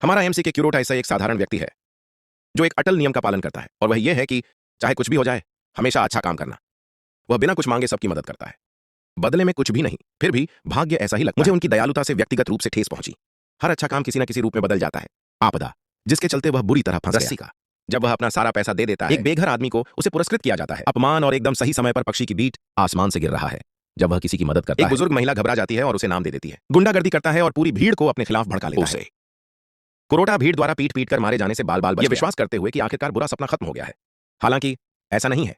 हमारा एमसी के क्यूरोटा ऐसा एक साधारण व्यक्ति है जो एक अटल नियम का पालन करता है, और वह यह है कि चाहे कुछ भी हो जाए, हमेशा अच्छा काम करना। वह बिना कुछ मांगे सबकी मदद करता है, बदले में कुछ भी नहीं। फिर भी भाग्य ऐसा ही लगता है। मुझे उनकी दयालुता से व्यक्तिगत रूप से ठेस पहुंची। हर अच्छा काम किसी न किसी रूप में बदल जाता है। आपदा, जिसके चलते वह बुरी तरह फंस गया। रस्सी का, जब वह अपना सारा पैसा दे देता है। एक बेघर आदमी को उसे पुरस्कृत किया जाता है। अपमान और एकदम सही समय पर पक्षी की बीट आसमान से गिर रहा है जब वह किसी की मदद करता है। एक बुजुर्ग महिला घबरा जाती है और उसे नाम दे देती है। गुंडागर्दी करता है और पूरी भीड़ को अपने खिलाफ भड़का लेता है। कुरोटा भीड़ द्वारा पीट पीट कर मारे जाने से बाल बाल बच गया, विश्वास करते हुए कि आखिरकार बुरा सपना खत्म हो गया है। हालांकि ऐसा नहीं है।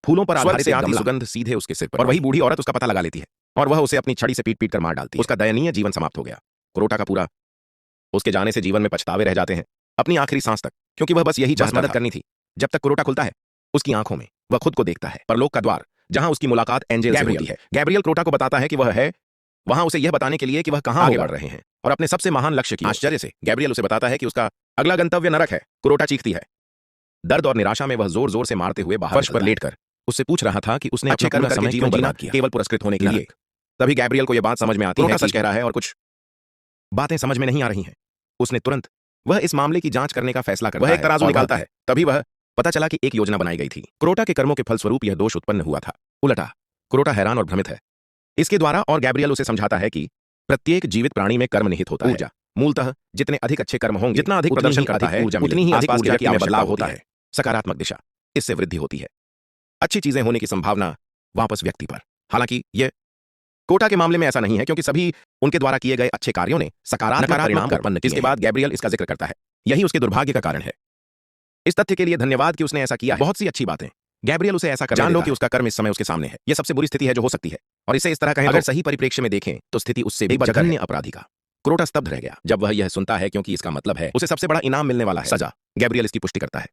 फूलों पर आधारित से आती सुगंध सीधे उसके सिर पर, और वही बूढ़ी औरत उसका पता लगा लेती है और वह उसे अपनी छड़ी से पीट पीट कर मार डालती है। उसका दयनीय जीवन समाप्त हो गया। कुरोटा का पूरा उसके जाने से जीवन में पछतावे रह जाते हैं अपनी आखिरी सांस तक, क्योंकि वह बस यही मदद करनी थी। जब तक कुरोटा खुलता है, उसकी आंखों में वह खुद को देखता है, परलोक का द्वार, जहां उसकी मुलाकात एंजेल से होती है। गैब्रियल कुरोटा को बताता है कि वह है वहां उसे यह बताने के लिए कि वह कहां आगे बढ़ रहे हैं और अपने सबसे महान लक्ष्य की। आश्चर्य से गैब्रियल उसे बताता है कि उसका अगला गंतव्य नरक है। कुरोटा चीखती है। दर्द और निराशा में वह जोर जोर से मारते हुए बाहर फर्श पर लेटकर उससे पूछ रहा था कि उसने अच्छे कर्म करके जीवन जीना केवल पुरस्कृत होने के लिए। तभी गैब्रियल को यह बात समझ में आती है कि सच कह रहा है और कुछ बातें समझ में नहीं आ रही हैं। उसने तुरंत वह इस मामले की जांच करने का फैसला करता है। वह एक तराजू निकालता है। तभी वह पता चला कि एक योजना बनाई गई थी। कुरोटा के कर्मों के फलस्वरूप यह दोष उत्पन्न हुआ था। उलटा कुरोटा हैरान और भ्रमित है इसके द्वारा, और गैब्रियल उसे समझाता है कि प्रत्येक जीवित प्राणी में कर्म निहित होता है। ऊर्जा, मूलतः जितने अधिक अच्छे कर्म होंगे, जितना अधिक प्रदर्शन करता है, उतनी ही आसपास की ऊर्जा में बदलाव होता है। सकारात्मक दिशा, इससे वृद्धि होती है। अच्छी चीजें होने की संभावना वापस व्यक्ति पर। हालांकि यह कोटा के मामले में ऐसा नहीं है, क्योंकि सभी उनके द्वारा किए गए अच्छे कार्यों ने सकारात्मक परिणाम उत्पन्न किए। इसके बाद गैब्रियल इसका जिक्र करता है। यही उसके दुर्भाग्य का कारण है। इस तथ्य के लिए धन्यवाद कि उसने ऐसा किया। बहुत सी अच्छी बातें गैब्रियल उसे ऐसा कर जान लो कि उसका कर्म इस समय उसके सामने है। यह सबसे बुरी स्थिति है जो हो सकती है, और इसे इस तरह कहें अगर सही परिप्रेक्ष्य में देखें तो स्थिति उससे भी जघन्य अपराधी का। कुरोटा स्तब्ध रह गया जब वह यह सुनता है, क्योंकि इसका मतलब है उसे सबसे बड़ा इनाम मिलने वाला है, सजा। गैब्रियल इसकी पुष्टि करता है,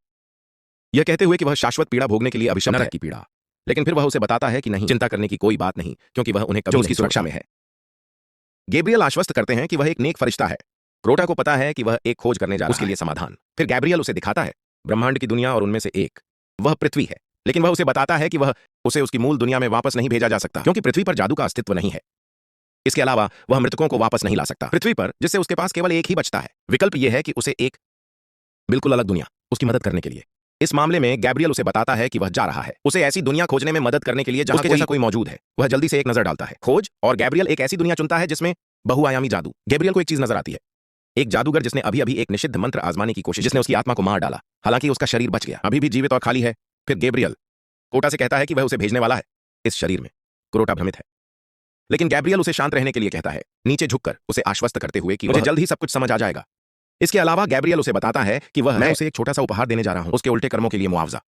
यह कहते हुए कि वह शाश्वत पीड़ा भोगने के लिए अभिशप्त है की पीड़ा। लेकिन फिर वह उसे बताता है कि नहीं, चिंता करने की कोई बात नहीं, क्योंकि वह उन्हें कभी उसकी सुरक्षा में है। गैब्रियल आश्वस्त करते हैं कि वह एक नेक फरिश्ता है। कुरोटा को पता है कि वह एक खोज करने जा रहा है, उसके लिए समाधान। फिर गैब्रियल उसे दिखाता है ब्रह्मांड की दुनिया, और उनमें से एक वह पृथ्वी है। लेकिन वह उसे बताता है कि वह उसे उसकी मूल दुनिया में वापस नहीं भेजा जा सकता, क्योंकि पृथ्वी पर जादू का अस्तित्व नहीं है। इसके अलावा वह मृतकों को वापस नहीं ला सकता पृथ्वी पर, जिससे उसके पास केवल एक ही बचता है। विकल्प यह है कि उसे एक बिल्कुल अलग दुनिया उसकी मदद करने के लिए। इस मामले में गैब्रियल उसे बताता है कि वह जा रहा है उसे ऐसी दुनिया खोजने में मदद करने के लिए जहां जैसा कोई मौजूद है। वह जल्दी से एक नजर डालता है खोज, और गैब्रियल एक ऐसी दुनिया चुनता है जिसमें बहुआयामी जादू। गैब्रियल को एक चीज नजर आती है, एक जादूगर जिसने अभी अभी एक निषिद्ध मंत्र आजमाने की कोशिश, जिसने उसकी आत्मा को मार डाला। हालांकि उसका शरीर बच गया, अभी भी जीवित और खाली है। फिर गैब्रियल कोटा से कहता है कि वह उसे भेजने वाला है इस शरीर में। कुरोटा भ्रमित है, लेकिन गैब्रियल उसे शांत रहने के लिए कहता है, नीचे झुककर उसे आश्वस्त करते हुए कि मुझे जल्द ही सब कुछ समझ आ जाएगा। इसके अलावा गैब्रियल उसे बताता है कि मैं उसे एक छोटा सा उपहार देने जा रहा हूं, उसके उल्टे कर्मों के लिए मुआवजा।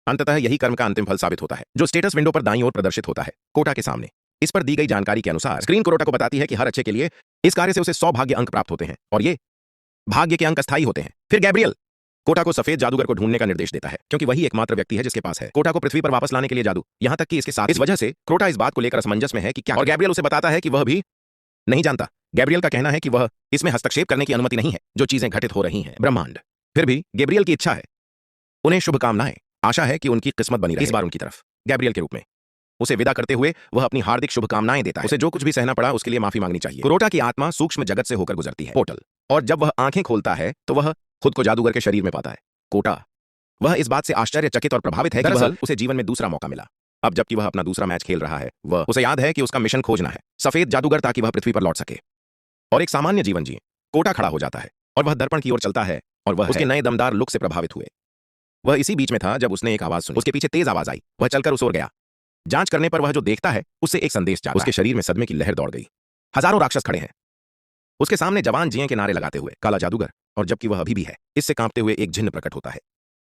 अंततः यही कर्म का अंतिम फल साबित होता है, जो स्टेटस विंडो पर दाईं ओर प्रदर्शित होता है कोटा के सामने। इस पर दी गई जानकारी के अनुसार स्क्रीन कुरोटा को बताती है कि हर अच्छे के लिए इस कार्य से उसे 100 भाग्य अंक प्राप्त होते हैं, और ये भाग्य के अंक अस्थायी होते हैं। फिर गैब्रियल कोटा को सफेद जादूगर को ढूंढने का निर्देश देता है, क्योंकि वही एकमात्र व्यक्ति है जिसके पास है कोटा को पृथ्वी पर वापस लाने के लिए जादू। यहां तक कि इसके साथ इस वजह से कोटा इस बात को लेकर असमंजस में है कि क्या, और गैब्रियल उसे बताता है कि वह भी नहीं जानता। गैब्रियल का कहना है कि वह इसमें हस्तक्षेप करने की अनुमति नहीं है जो चीजें घटित हो रही हैं ब्रह्मांड। फिर भी गैब्रियल की इच्छा है, उन्हें शुभकामनाएं, आशा है कि उनकी किस्मत बनी रहे इस बार उनकी तरफ। गैब्रियल के रूप में उसे विदा करते हुए वह अपनी हार्दिक शुभकामनाएं देता है। उसे जो कुछ भी सहना पड़ा उसके लिए माफी मांगनी चाहिए। कुरोटा की आत्मा सूक्ष्म जगत से होकर गुजरती है पोर्टल, और जब वह आंखें खोलता है तो वह खुद को जादूगर के शरीर में पाता है। कोटा वह इस बात से आश्चर्यचकित और प्रभावित है कि वह उसे जीवन में दूसरा मौका मिला। अब जबकि वह अपना दूसरा मैच खेल रहा है, वह उसे याद है कि उसका मिशन खोजना है सफेद जादूगर, ताकि वह पृथ्वी पर लौट सके और एक सामान्य जीवन जिए। कोटा खड़ा हो जाता है और वह दर्पण की ओर चलता है, और वह उसके नए दमदार लुक से प्रभावित हुए। वह इसी बीच में था जब उसने एक आवाज सुनी। उसके पीछे तेज आवाज आई। वह चलकर उस ओर गया। जांच करने पर वह जो देखता है उससे एक संदेश जागा। उसके शरीर में सदमे की लहर दौड़ गई। हजारों राक्षस खड़े हैं उसके सामने, जवान जिए के नारे लगाते हुए। काला जादूगर, और जबकि वह अभी भी है, इससे कांपते हुए एक जिन्न प्रकट होता है।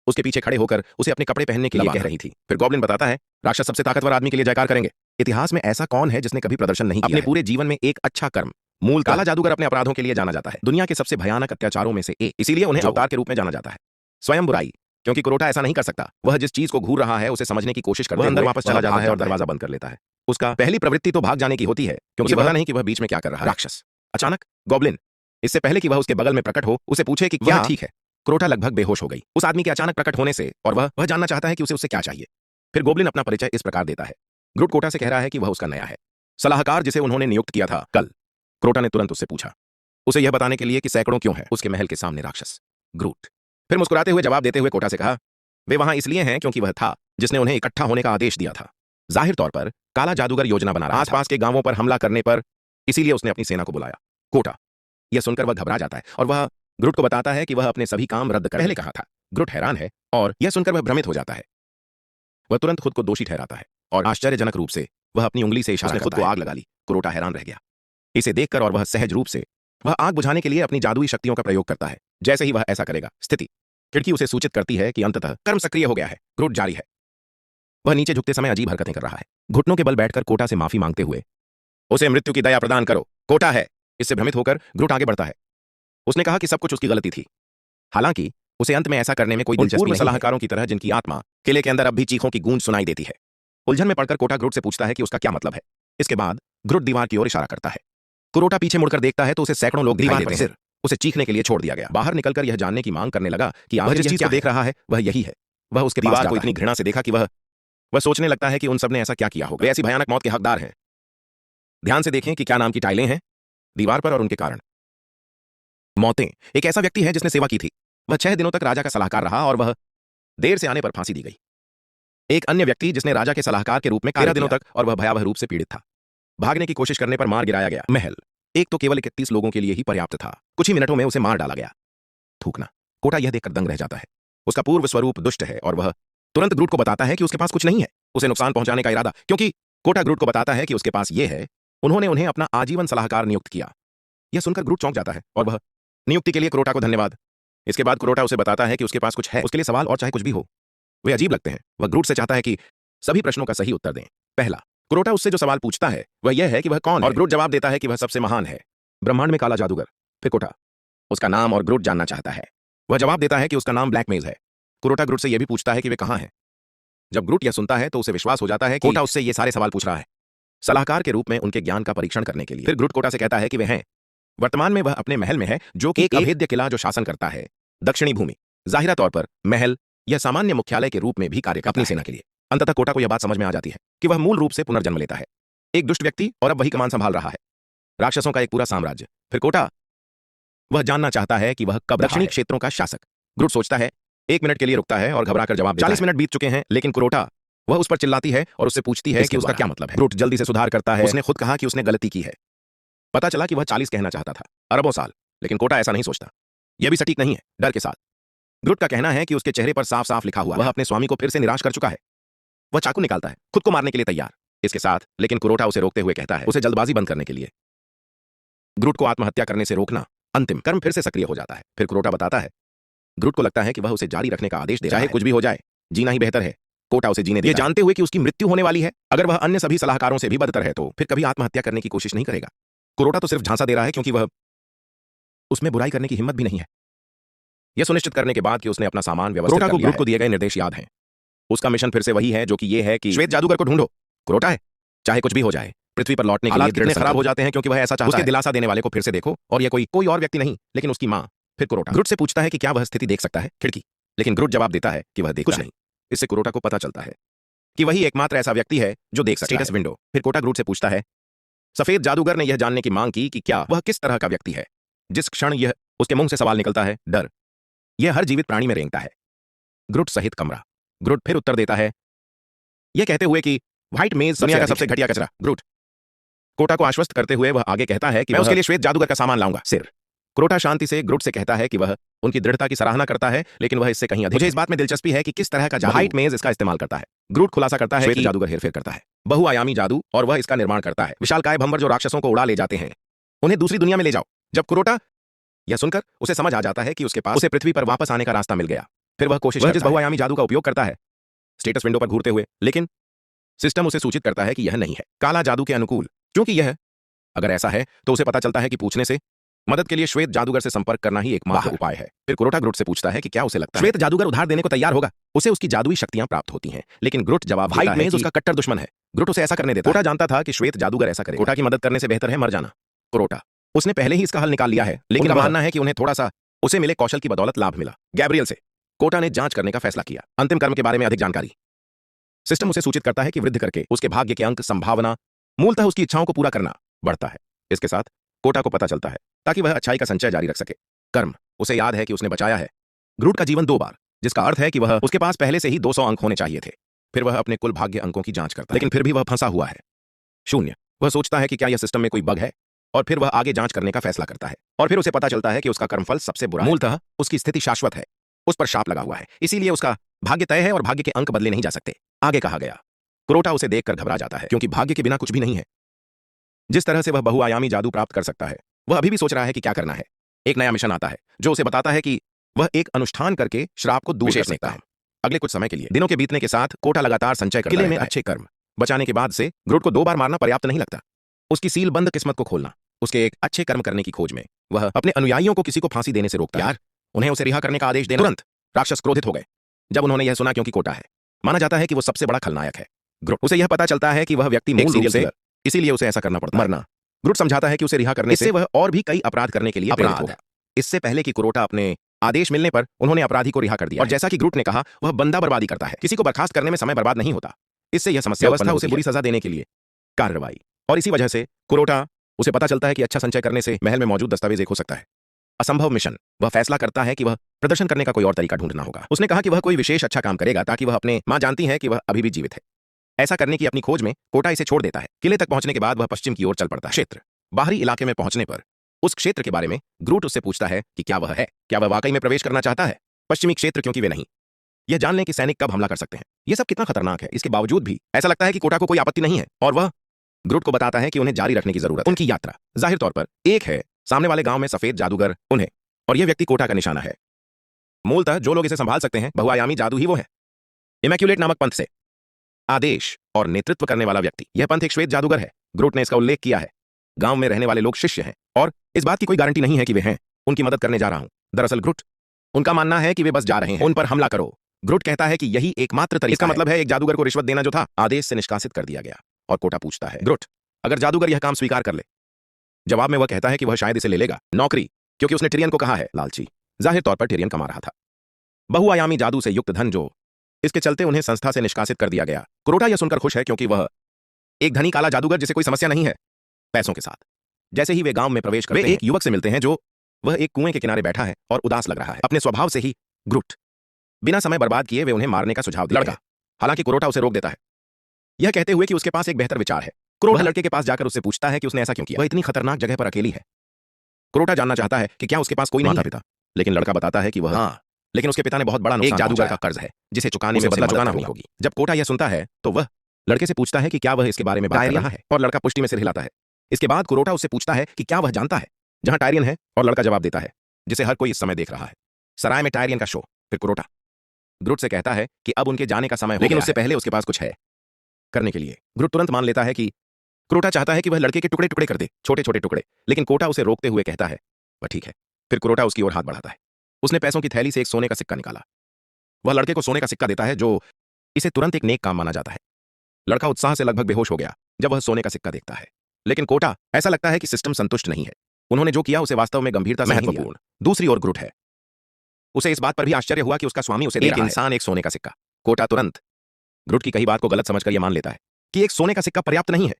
उसके पीछे खड़े होकर उसे अपने कपड़े पहनने के लिए कह रही थी। फिर गॉब्लिन बताता है, राक्षस सबसे ताकतवर आदमी के लिए जयकार करेंगे। इतिहास में ऐसा कौन है जिसने कभी प्रदर्शन नहीं किया अपने पूरे जीवन में एक अच्छा कर्म। मूल काला जादूगर अपने अपराधों के लिए जाना जाता है, दुनिया के सबसे भयानक अत्याचारों में से एक, इसीलिए उन्हें अवतार के रूप में जाना जाता है। स्वयं बुराई, क्योंकि कुरोटा ऐसा नहीं कर सकता। वह जिस चीज को घूर रहा है उसे समझने की कोशिश करता है, अंदर वापस चला जाता है और दरवाजा बंद कर लेता है। उसका पहली प्रवृत्ति तो भाग जाने की होती है, क्योंकि पता नहीं कि वह बीच में क्या कर रहा है। राक्षस अचानक गॉब्लिन, इससे पहले कि वह उसके बगल में प्रकट हो, उसे पूछे कि क्या ठीक है। कुरोटा लगभग बेहोश हो गई उस आदमी के अचानक प्रकट होने से, और वह जानना चाहता है कि उसे उससे क्या चाहिए। फिर गॉब्लिन अपना परिचय इस प्रकार देता है। ग्रुट कोटा से कह रहा है कि वह उसका नया है सलाहकार, जिसे उन्होंने नियुक्त किया था कल। कुरोटा ने तुरंत उससे पूछा, उसे यह बताने के लिए कि सैकड़ों क्यों है उसके महल के सामने राक्षस ग्रूट। फिर मुस्कुराते हुए जवाब देते हुए कोटा से कहा, वे वहां इसलिए हैं क्योंकि वह था जिसने उन्हें इकट्ठा होने का आदेश दिया था। जाहिर तौर पर काला जादूगर योजना बना रहा था आसपास के गांवों पर हमला करने पर, इसीलिए उसने अपनी सेना को बुलाया। कोटा यह सुनकर वह घबरा जाता है और वह ग्रुट को बताता है कि वह अपने सभी काम रद्द कर पहले कहा था। ग्रुट हैरान है और यह सुनकर वह भ्रमित हो जाता है। वह तुरंत खुद को दोषी ठहराता है और आश्चर्यजनक रूप से वह अपनी उंगली से इशारा खुद को आग लगा ली। कुरोटा हैरान रह गया इसे देखकर और वह सहज रूप से वह आग बुझाने के लिए अपनी जादुई शक्तियों का प्रयोग करता है। जैसे ही वह ऐसा करेगा, स्थिति खिड़की उसे सूचित करती है कि अंततः कर्म सक्रिय हो गया है। ग्रुट जारी है। वह नीचे झुकते समय अजीब हरकतें कर रहा है, घुटनों के बल बैठकर कोटा से माफी मांगते हुए। उसे मृत्यु की दया प्रदान करो, कोटा है। इससे भ्रमित होकर ग्रुट आगे बढ़ता है। उसने कहा कि सब कुछ उसकी गलती थी, हालांकि उसे अंत में ऐसा करने में कोई दिलचस्पी नहीं है। सलाहकारों की तरह जिनकी आत्मा किले के अंदर अब भी चीखों की गूंज सुनाई देती है। उलझन में पड़कर कोटा ग्रुट से पूछता है कि उसका क्या मतलब है। इसके बाद ग्रुट दीवार की ओर इशारा करता है। कुरोटा पीछे मुड़कर देखता है तो उसे सैकड़ों लोग दीवार पर सिर उसे चीखने के लिए छोड़ दिया गया। बाहर निकलकर यह जानने की मांग करने लगा कि वह जिस चीज को देख रहा है वह यही है। वह उसके दीवार को इतनी घृणा से देखा कि वह सोचने लगता है कि उन सब ने ऐसा क्या किया होगा, वे ऐसी भयानक मौत के हकदार हैं। ध्यान से देखें कि क्या नाम की टाइलें हैं दीवार पर और उनके कारण मौतें। एक ऐसा व्यक्ति है जिसने सेवा की थी। वह 6 दिनों तक राजा का सलाहकार रहा और वह देर से आने पर फांसी दी गई। एक अन्य व्यक्ति जिसने राजा के सलाहकार के रूप में 13 दिनों तक और वह भयावह रूप से पीड़ित था। भागने की कोशिश करने पर मार गिराया गया। महल एक तो केवल 31 लोगों के लिए ही पर्याप्त था, कुछ ही मिनटों में उसे मार डाला गया। थूकना। कोटा यह देखकर दंग रह जाता है। उसका पूर्व स्वरूप दुष्ट है और वह तुरंत ग्रूट को बताता है कि उसके पास कुछ नहीं है, उसे नुकसान पहुंचाने का इरादा, क्योंकि कोटा ग्रूट को बताता है कि उसके पास यह है, उन्होंने उन्हें अपना आजीवन सलाहकार नियुक्त किया। यह सुनकर ग्रूट चौंक जाता है और वह नियुक्ति के लिए कुरोटा को धन्यवाद। इसके बाद कुरोटा उसे बताता है कि उसके पास कुछ है, उसके लिए सवाल और चाहे कुछ भी हो। वे अजीब लगते हैं। वह ग्रूट से चाहता है कि सभी प्रश्नों का सही उत्तर दें। पहला, कुरोटा उससे जो सवाल पूछता है वह यह है कि वह कौन है और ग्रूट जवाब देता है कि वह सबसे महान है ब्रह्मांड में काला जादूगर। फिर कोटा उसका नाम और ग्रूट जानना चाहता है। वह जवाब देता है कि उसका नाम ब्लैक मेज है। कुरोटा ग्रूट से यह भी पूछता है कि वे कहां हैं। जब ग्रूट यह सुनता है तो उसे विश्वास हो जाता है कि कोटा उससे ये सारे सवाल पूछ रहा है सलाहकार के रूप में उनके ज्ञान का परीक्षण करने के लिए। फिर ग्रूट कोटा से कहता है कि वे हैं। वर्तमान में वह अपने महल में है, जो कि एक अभेद्य किला जो शासन करता है दक्षिणी भूमि। जाहिरा तौर पर महल यह सामान्य मुख्यालय के रूप में भी कार्य करता है अपनी सेना के लिए। अंततः कोटा को यह बात समझ में आ जाती है कि वह मूल रूप से पुनर्जन्म लेता है, एक दुष्ट व्यक्ति, और अब वही कमान संभाल रहा है, राक्षसों का एक पूरा साम्राज्य। फिर कोटा वह जानना चाहता है कि वह कब दक्षिणी क्षेत्रों का शासक। ग्रूट सोचता है, 1 मिनट के लिए रुकता है और घबराकर जवाब देता है। 40 मिनट बीत चुके हैं, लेकिन कुरोटा वह उस पर चिल्लाती है और उससे पूछती है कि उसका क्या मतलब है। ग्रूट जल्दी से सुधार करता है। उसने खुद कहा कि उसने गलती की है। पता चला कि वह 40 कहना चाहता था, अरबों साल, लेकिन कोटा ऐसा नहीं सोचता। यह भी सटीक नहीं है। डर के साथ ग्रूट का कहना है कि उसके चेहरे पर साफ साफ लिखा हुआ वह अपने स्वामी को फिर से निराश कर चुका है। वह चाकू निकालता है, खुद को मारने के लिए तैयार। इसके साथ लेकिन कुरोटा उसे रोकते हुए कहता है, उसे जल्दबाजी बंद करने के लिए। ग्रूट को आत्महत्या करने से रोकना। अंतिम कर्म फिर से सक्रिय हो जाता है। फिर कुरोटा बताता है, ग्रूट को लगता है कि वह उसे जारी रखने का आदेश दे रहा है। चाहे कुछ भी हो जाए, जीना ही बेहतर है। कोटा उसे जीने देता है, जानते हुए कि उसकी मृत्यु होने वाली है। अगर वह अन्य सभी सलाहकारों से भी बदतर है तो फिर कभी आत्महत्या करने की कोशिश नहीं करेगा। कुरोटा तो सिर्फ झांसा दे रहा है क्योंकि वह उसमें बुराई करने की हिम्मत भी नहीं है। यह सुनिश्चित करने के बाद कि उसने अपना सामान व्यवस्थित कर लिया है। ग्रूट को दिए गए निर्देश याद हैं। उसका मिशन फिर से वही है, जो कि यह है कि श्वेत जादूगर को ढूंढो। कुरोटा है, चाहे कुछ भी हो जाए, पृथ्वी पर लौटने के लिए दृढ़ खराब हो जाते हैं क्योंकि वह ऐसा चाहता है। उसके दिलासा देने वाले को फिर से देखो, और यह कोई और व्यक्ति नहीं, लेकिन उसकी मां। फिर कुरोटा ग्रूट से पूछता है कि क्या वह स्थिति देख सकता है, खिड़की, लेकिन ग्रूट जवाब देता है कि वह देखता नहीं। इससे कुरोटा को पता चलता है कि वही एकमात्र ऐसा व्यक्ति है जो देख सकता है। Status window. फिर कोटा ग्रूट से पूछता है, सफेद जादूगर ने यह जानने की मांग की कि क्या वह किस तरह का व्यक्ति है। जिस क्षण यह उसके मुंह से सवाल निकलता है, डर यह हर जीवित प्राणी में रेंगता है। ग्रूट सहित कमरा। ग्रूट फिर उत्तर देता है, यह कहते हुए कि व्हाइट मेज दुनिया का सबसे घटिया कचरा। ग्रूट कोटा को आश्वस्त करते हुए वह आगे कहता है कि मैं उसके लिए श्वेत जादूगर का सामान लाऊंगा। सिर। कोटा शांति से ग्रूट से कहता है कि वह उनकी दृढ़ता की सराहना करता है, लेकिन वह इससे कहीं अधिक। मुझे इस बात में दिलचस्पी है कि किस तरह का जादू व्हाइट मेज इसका इस्तेमाल करता है। ग्रूट खुलासा करता है कि जादूगर हेरफेर करता है, बहुआयामी जादू, और वह इसका निर्माण करता है। विशालकाय भंवर जो राक्षसों को उड़ा ले जाते हैं, उन्हें दूसरी दुनिया में ले जाओ। जब कुरोटा यह सुनकर उसे समझ आ जाता है कि उसके पास उसे पृथ्वी पर वापस आने का रास्ता मिल गया। फिर वह कोशिश जिस बहुआयामी जादू का उपयोग करता है स्टेटस विंडो पर घूरते हुए, लेकिन सिस्टम उसे सूचित करता है कि यह नहीं है काला जादू के अनुकूल, क्योंकि यह अगर ऐसा है तो उसे पता चलता है कि पूछने से मदद के लिए श्वेत जादूगर से संपर्क करना ही एकमात्र उपाय है। फिर कुरोटा ग्रूट से पूछता है कि क्या उसे लगता है श्वेत जादूगर उधार देने को तैयार होगा, उसे उसकी जादुई शक्तियां प्राप्त होती हैं। लेकिन ग्रूट जवाब व्हाइट मेज उसका कट्टर दुश्मन है। ग्रूट उसे ऐसा करने देता है। कोटा जानता था कि श्वेत जादूगर ऐसा करेगा। कोटा की मदद करने से बेहतर है मर जाना। कोरोटा उसने पहले ही इसका हल निकाल लिया है, लेकिन उनका मानना है कि उन्हें थोड़ा सा उसे मिले कौशल की बदौलत लाभ मिला। गैब्रियल से कोटा ने जांच करने का फैसला किया। अंतिम कर्म के बारे में अधिक जानकारी सिस्टम उसे सूचित करता है कि वृद्धि करके उसके भाग्य के अंक संभावना मूलतः उसकी इच्छाओं को पूरा करना बढ़ता है। इसके साथ कोटा को पता चलता है ताकि वह अच्छाई का संचय जारी रख सके। कर्म, उसे याद है कि उसने बचाया है ग्रूट का जीवन 2 बार, जिसका अर्थ है कि वह उसके पास पहले से ही 200 अंक होने चाहिए थे। फिर वह अपने कुल भाग्य अंकों की जांच करता है, लेकिन फिर भी वह फंसा हुआ है। 0, वह सोचता है कि क्या यह सिस्टम में कोई बग है, और फिर वह आगे जांच करने का फैसला करता है, और फिर उसे पता चलता है कि उसका कर्मफल सबसे बुरा है। मूलतः उसकी स्थिति शाश्वत है, उस पर शाप लगा हुआ है, इसीलिए उसका भाग्य तय है और भाग्य के अंक बदले नहीं जा सकते। आगे कहा गया। क्रोटा उसे देखकर घबरा जाता है, क्योंकि भाग्य के बिना कुछ भी नहीं है। जिस तरह से वह बहुआयामी जादू प्राप्त कर सकता है, वह अभी भी सोच रहा है कि क्या करना है। एक नया मिशन आता है जो उसे बताता है कि वह एक अनुष्ठान करके श्राप को दूर कर सकता है। अगले कुछ समय के लिए, दिनों के बीतने के साथ कोटा लगातार संचय करता है। किले में अच्छे कर्म बचाने के बाद से ग्रूट को 2 बार मारना पर्याप्त नहीं लगता। उसकी सीलबंद किस्मत को खोलना, उसके एक अच्छे कर्म करने की खोज में वह अपने अनुयायियों को किसी को फांसी देने से रोकता है। यार, उन्हें उसे रिहा करने का आदेश देना। तुरंत राक्षस क्रोधित हो गए जब उन्होंने यह सुना, क्योंकि कोटा है, माना जाता है कि वो सबसे बड़ा खलनायक है। ग्रूट, उसे यह पता चलता है कि वह व्यक्ति मूल रूप से, इसीलिए उसे ऐसा करना पड़ता है, मरना। ग्रूट समझाता है कि उसे रिहा करने से वह और भी कई अपराध करने के लिए प्रेरित होगा। इससे पहले कि क्रोटा अपने आदेश मिलने पर उन्होंने अपराधी को रिहा कर दिया। और जैसा कि ग्रूट ने कहा, वह बंदा बर्बादी करता है। किसी को बर्खास्त करने में समय बर्बाद नहीं होता। इससे यह समस्या व्यवस्था उसे बुरी सजा देने के लिए कार्रवाई, और इसी वजह से क्रोटा उसे पता चलता है कि अच्छा संचय करने से महल में मौजूद दस्तावेज एक हो सकता है। असंभव मिशन, वह फैसला करता है कि वह प्रदर्शन करने का कोई और तरीका ढूंढना होगा। उसने कहा कि वह कोई विशेष अच्छा काम करेगा ताकि वह अपने मां जानती है कि वह अभी भी जीवित है। ऐसा करने की अपनी खोज में कोटा इसे छोड़ देता है। किले तक पहुंचने के बाद वह पश्चिम की ओर चल पड़ता है। क्षेत्र, बाहरी इलाके में पहुंचने पर उस क्षेत्र के बारे में ग्रूट उससे पूछता है कि क्या वह वाकई में प्रवेश करना चाहता है पश्चिमी क्षेत्र, क्योंकि वे नहीं यह जान लें कि सैनिक कब हमला कर सकते हैं। यह सब कितना खतरनाक है, इसके बावजूद भी ऐसा लगता है कि कोटा को कोई आपत्ति नहीं है, और वह ग्रूट को बताता है कि उन्हें जारी रखने की जरूरत है। उनकी यात्रा जाहिर तौर पर एक है, सामने वाले गांव में सफेद जादूगर उन्हें, और यह व्यक्ति कोटा का निशाना है। मूलतः जो लोग इसे संभाल सकते हैं, बहुआयामी जादू ही वो है। इमैक्युलेट नामक पंथ से आदेश और नेतृत्व करने वाला व्यक्ति, यह पंथ एक श्वेत जादूगर है। ग्रूट ने इसका उल्लेख किया है। गांव में रहने वाले लोग शिष्य हैं, और इस बात की कोई गारंटी नहीं है कि वे हैं। उनकी मदद करने जा रहा हूं। दरअसल ग्रूट, उनका मानना है कि वे बस जा रहे हैं, उन पर हमला करो। ग्रूट कहता है कि यही एकमात्र तरीका है। इसका मतलब है एक जादूगर को रिश्वत देना जो था आदेश से निष्कासित कर दिया गया। और कोटा पूछता है, ग्रूट, अगर जादूगर यह काम स्वीकार कर ले? जवाब में वह कहता है कि वह शायद इसे ले लेगा, नौकरी, क्योंकि उसने टिरियन को कहा है। लालची, जाहिर तौर पर टिरियन कमा रहा था बहुआयामी जादू से युक्त धन, जो इसके चलते उन्हें संस्था से निष्कासित कर दिया गया। क्रोटा यह सुनकर खुश है, क्योंकि वह एक धनी काला जादूगर जिसे कोई समस्या नहीं है पैसों के साथ। जैसे ही वे गांव में प्रवेश करते हैं, एक युवक से मिलते हैं जो वह एक कुएं के किनारे बैठा है और उदास लग रहा है। अपने स्वभाव से ही ग्रूट बिना समय बर्बाद किए वे उन्हें मारने का सुझाव देते हैं। हालांकि क्रोटा उसे रोक देता है, यह कहते हुए कि उसके पास एक बेहतर विचार है। क्रोटा लड़के के पास जाकर उससे पूछता है कि उसने ऐसा क्यों किया, वह इतनी खतरनाक जगह पर अकेली है। क्रोटा जानना चाहता है कि क्या उसके पास कोई नहीं है पिता, लेकिन लड़का बताता है कि वह लेकिन उसके पिता ने बहुत बड़ा नुकसान, एक जादूगर का कर्ज है जिसे चुकाने में बदला चुकाना होगी। जब कोटा यह सुनता है तो वह लड़के से पूछता है कि क्या वह इसके बारे में बात कर रहा है, और लड़का पुष्टि में सिर हिलाता है। इसके बाद क्रोटा उससे पूछता है कि क्या वह जानता है जहां टायरियन है, और लड़का जवाब देता है जिसे हर कोई इस समय देख रहा है, सराय में टायरियन का शो। फिर क्रोटा ग्रूट से कहता है कि अब उनके जाने का समय हो गया, लेकिन उससे पहले उसके पास कुछ है करने के लिए। ग्रूट तुरंत मान लेता है कि क्रोटा चाहता है कि वह लड़के के टुकड़े टुकड़े कर दे, छोटे छोटे टुकड़े, लेकिन कोटा उसे रोकते हुए कहता है वह ठीक है। फिर क्रोटा उसकी ओर हाथ बढ़ाता है। उसने पैसों की थैली से एक सोने का सिक्का निकाला। वह लड़के को सोने का सिक्का देता है, जो इसे तुरंत एक नेक काम माना जाता है। लड़का उत्साह से लगभग बेहोश हो गया जब वह सोने का सिक्का देखता है, लेकिन कोटा ऐसा लगता है कि सिस्टम संतुष्ट नहीं है। उन्होंने जो किया उसे वास्तव में गंभीरता से महत्वपूर्ण। दूसरी ओर ग्रूट है, उसे इस बात पर भी आश्चर्य हुआ कि उसका स्वामी उसे दे रहा है, एक इंसान, एक सोने का सिक्का। कोटा तुरंत ग्रूट की कही बात को गलत समझकर यह मान लेता है कि एक सोने का सिक्का पर्याप्त नहीं है।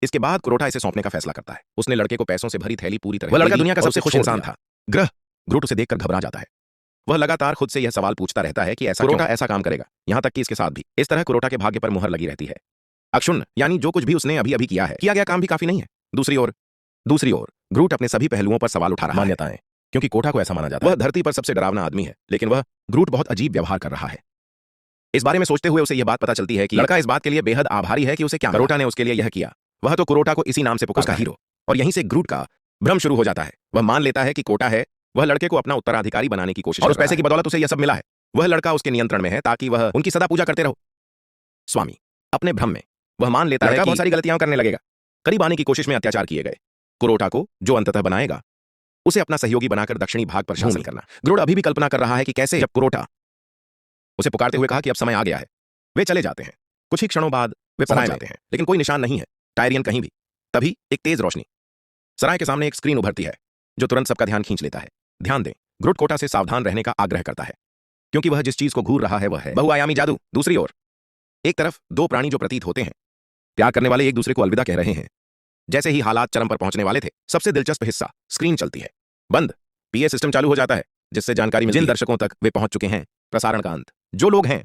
इसके बाद क्रोटा इसे सौंपने का फैसला करता है। उसने लड़के को पैसों से भरी थैली पूरी तरह, वह लड़का दुनिया का सबसे खुश इंसान था। ग्रूट उसे देखकर घबरा जाता है। वह लगातार खुद से यह सवाल पूछता रहता है कि ऐसा क्रोटा ऐसा काम करेगा, यहां तक कि इसके साथ भी। इस तरह क्रोटा के भाग्य पर मुहर लगी रहती है। अक्षुण्ण, यानी जो कुछ भी उसने अभी अभी किया गया काम भी काफी नहीं है। दूसरी ओर ग्रूट अपने सभी पहलुओं पर सवाल उठा रहा है। मान्यताएं, क्योंकि कोटा को ऐसा माना जाता है वह धरती पर सबसे डरावना आदमी है, लेकिन वह ग्रूट बहुत अजीब व्यवहार कर रहा है। इस बारे में सोचते हुए उसे यह बात पता चलती है कि लड़का इस बात के लिए बेहद आभारी है कि उसे क्या क्रोटा ने उसके लिए यह किया। वह तो क्रोटा को इसी नाम से पुकारता है, हीरो। और यहीं से ग्रूट का भ्रम शुरू हो जाता है। वह मान लेता है कि कोटा है, वह लड़के को अपना उत्तराधिकारी बनाने की कोशिश, और उस पैसे की बदौलत उसे यह सब मिला है। वह लड़का उसके नियंत्रण में है ताकि वह उनकी सदा पूजा करते रहो। स्वामी, अपने भ्रम में वह मान लेता है कि बहुत सारी गलतियां करने लगेगा। करीब आने की कोशिश में अत्याचार किए गए। क्रोटा को जो अंततः बनाएगा उसे अपना सहयोगी बनाकर दक्षिणी भाग पर शासन करना। ग्रूट अभी भी कल्पना कर रहा है कि कैसे, जब क्रोटा उसे पुकारते हुए कहा कि अब समय आ गया है, वे चले जाते हैं। कुछ ही क्षणों बाद वे पहुंच जाते हैं, लेकिन कोई निशान नहीं है, टायरियन कहीं भी। तभी एक तेज रोशनी, सराय के सामने एक स्क्रीन उभरती है जो तुरंत सबका ध्यान खींच लेता है। ध्यान दें, ग्रूट कोटा से सावधान रहने का आग्रह करता है, क्योंकि वह जिस चीज को घूर रहा है वह है बहुआयामी जादू। दूसरी ओर एक तरफ दो प्राणी जो प्रतीत होते हैं प्यार करने वाले एक दूसरे को अलविदा कह रहे हैं। जैसे ही हालात चरम पर पहुंचने वाले थे, सबसे दिलचस्प हिस्सा, स्क्रीन चलती है, बंद, पीए सिस्टम चालू हो जाता है, जिससे जानकारी मिलती है जिन दर्शकों तक वे पहुंच चुके हैं। प्रसारण का अंत। जो लोग हैं,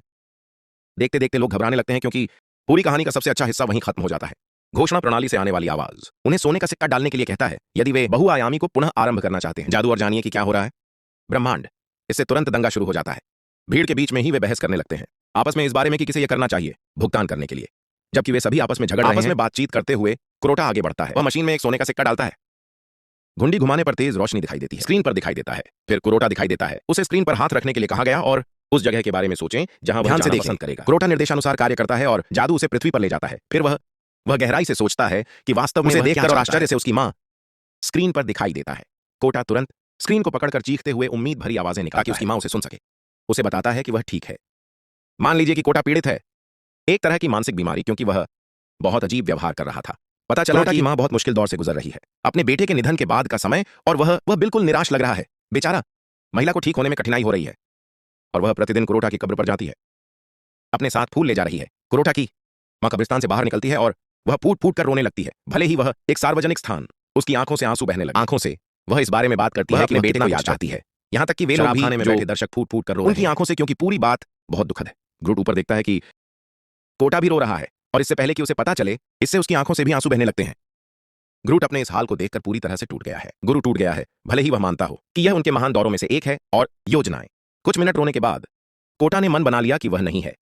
देखते देखते लोग घबराने लगते हैं क्योंकि पूरी कहानी का सबसे अच्छा हिस्सा वहीं खत्म हो जाता है। घोषणा प्रणाली से आने वाली आवाज उन्हें सोने का सिक्का डालने के लिए कहता है यदि वे बहुआयामी को पुनः आरंभ करना चाहते हैं। जादू और जानिए कि क्या हो रहा है। ब्रह्मांड। इससे तुरंत दंगा शुरू हो जाता है। भीड़ के बीच में ही वे बहस करने लगते हैं, आपस में इस बारे में कि किसे यह करना चाहिए, भुगतान करने के लिए। जबकि वे सभी आपस में झगड़ रहे हैं, आपस में बातचीत करते हुए क्रोटा आगे बढ़ता है। वह मशीन में एक सोने का सिक्का डालता है। घुंडी घुमाने पर तेज रोशनी दिखाई देती है, स्क्रीन पर दिखाई देता है। फिर क्रोटा दिखाई देता है। उसे स्क्रीन पर हाथ रखने के लिए कहा गया और उस जगह के बारे में सोचें जहां वह ध्यान से पसंद करेगा। क्रोटा निर्देशानुसार कार्य करता है और जादू उसे पृथ्वी पर ले जाता है। फिर वह गहराई से सोचता है कि वास्तव में उसे देखकर और आश्चर्य से उसकी मां स्क्रीन पर दिखाई देता है। कोटा तुरंत स्क्रीन को पकड़कर चीखते हुए उम्मीद भरी आवाजें निकालता है ताकि उसकी मां उसे सुन सके। उसे बताता है कि वह ठीक है। मान लीजिए कि कोटा पीड़ित है, एक तरह की मानसिक बीमारी, क्योंकि वह बहुत अजीब व्यवहार कर रहा था। पता चला कि मां बहुत मुश्किल दौर से गुजर रही है, अपने बेटे के निधन के बाद का समय, और वह बिल्कुल निराश लग रहा है। बेचारा, महिला को ठीक होने में कठिनाई हो रही है और वह प्रतिदिन कुरोटा की कब्र पर जाती है, अपने साथ फूल ले जा रही है। कुरोटा की मां कब्रिस्तान से बाहर निकलती है और वह फूट फूट कर रोने लगती है। भले ही वह एक सार्वजनिक स्थान, उसकी आंखों से आंसू बहने लगे। आंखों से वह इस बारे में बात करती है कि बेटे को याद चाहती है। यहां तक कि वे लोग भी खाने में बैठे दर्शक फूट फूट कर रो रहे हैं उनकी आंखों से, क्योंकि पूरी बात बहुत दुखद है। ग्रूट ऊपर देखता है कि कोटा भी रो रहा है और इससे पहले कि उसे पता चले, इससे उसकी आंखों से भी आंसू बहने लगते हैं। ग्रूट अपने इस हाल को देखकर पूरी तरह से टूट गया है। गुरु टूट गया है, भले ही वह मानता हो कि यह उनके महान दौरों में से एक है। और योजनाएं। कुछ मिनट रोने के बाद कोटा ने मन बना लिया कि वह नहीं है।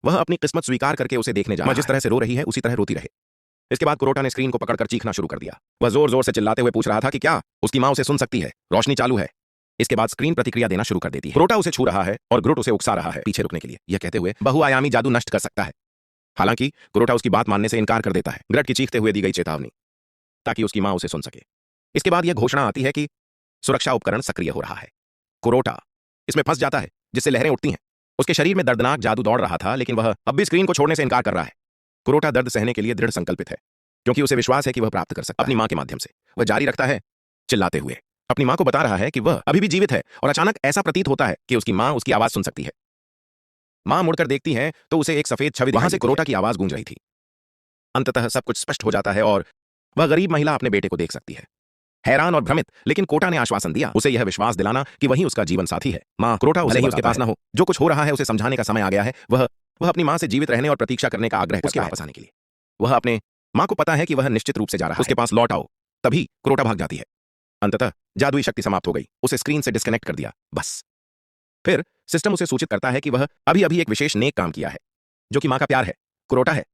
वह अपनी किस्मत स्वीकार करके उसे देखने जा रहा है। जिस तरह से रो रही है उसी तरह रोती रहे। इसके बाद कुरोटा ने स्क्रीन को पकड़कर चीखना शुरू कर दिया। वह जोर जोर से चिल्लाते हुए पूछ रहा था कि क्या उसकी मां उसे सुन सकती है। रोशनी चालू है। इसके बाद स्क्रीन प्रतिक्रिया देना शुरू कर देती है। कुरोटा उसे छू रहा है और ग्रूट उसे उकसा रहा है पीछे रुकने के लिए, यह कहते हुए बहुआयामी जादू नष्ट कर सकता है। हालांकि कुरोटा उसकी बात मानने से इनकार कर देता है। ग्रट की चीखते हुए दी गई चेतावनी, ताकि उसकी मां उसे सुन सके। इसके बाद यह घोषणा आती है कि सुरक्षा उपकरण सक्रिय हो रहा है। कुरोटा इसमें फंस जाता है, जिससे लहरें उठती हैं। उसके शरीर में दर्दनाक जादू दौड़ रहा था, लेकिन वह अब भी स्क्रीन को छोड़ने से इनकार कर रहा है। कुरोटा दर्द सहने के लिए दृढ़ संकल्पित है, क्योंकि उसे विश्वास है कि वह प्राप्त कर सकता है अपनी मां के माध्यम से। वह जारी रखता है, चिल्लाते हुए अपनी मां को बता रहा है कि वह अभी भी जीवित है। और अचानक ऐसा प्रतीत होता है कि उसकी मां उसकी आवाज सुन सकती है। मां मुड़कर देखती है तो उसे एक सफेद छवि वहां से कुरोटा की आवाज गूंज रही थी। अंततः सब कुछ स्पष्ट हो जाता है और वह गरीब महिला अपने बेटे को देख सकती है। हैरान और भ्रमित, लेकिन कोटा ने आश्वासन दिया, उसे यह विश्वास दिलाना कि वही उसका जीवन साथी है। मां क्रोटा उसे उसके पास ना हो, जो कुछ हो रहा है उसे समझाने का समय आ गया है। वह अपनी मां से जीवित रहने और प्रतीक्षा करने का आग्रह करता है वापस आने के लिए। वह अपने मां को पता है कि वह निश्चित रूप से जा रहा है, उसके पास लौट आओ। तभी क्रोटा भाग जाती है। अंततः जादुई शक्ति समाप्त हो गई, उसे स्क्रीन से डिस्कनेक्ट कर दिया, बस। फिर सिस्टम उसे सूचित करता है कि वह अभी अभी एक विशेष नेक काम किया है, जो कि मां का प्यार है, क्रोटा है।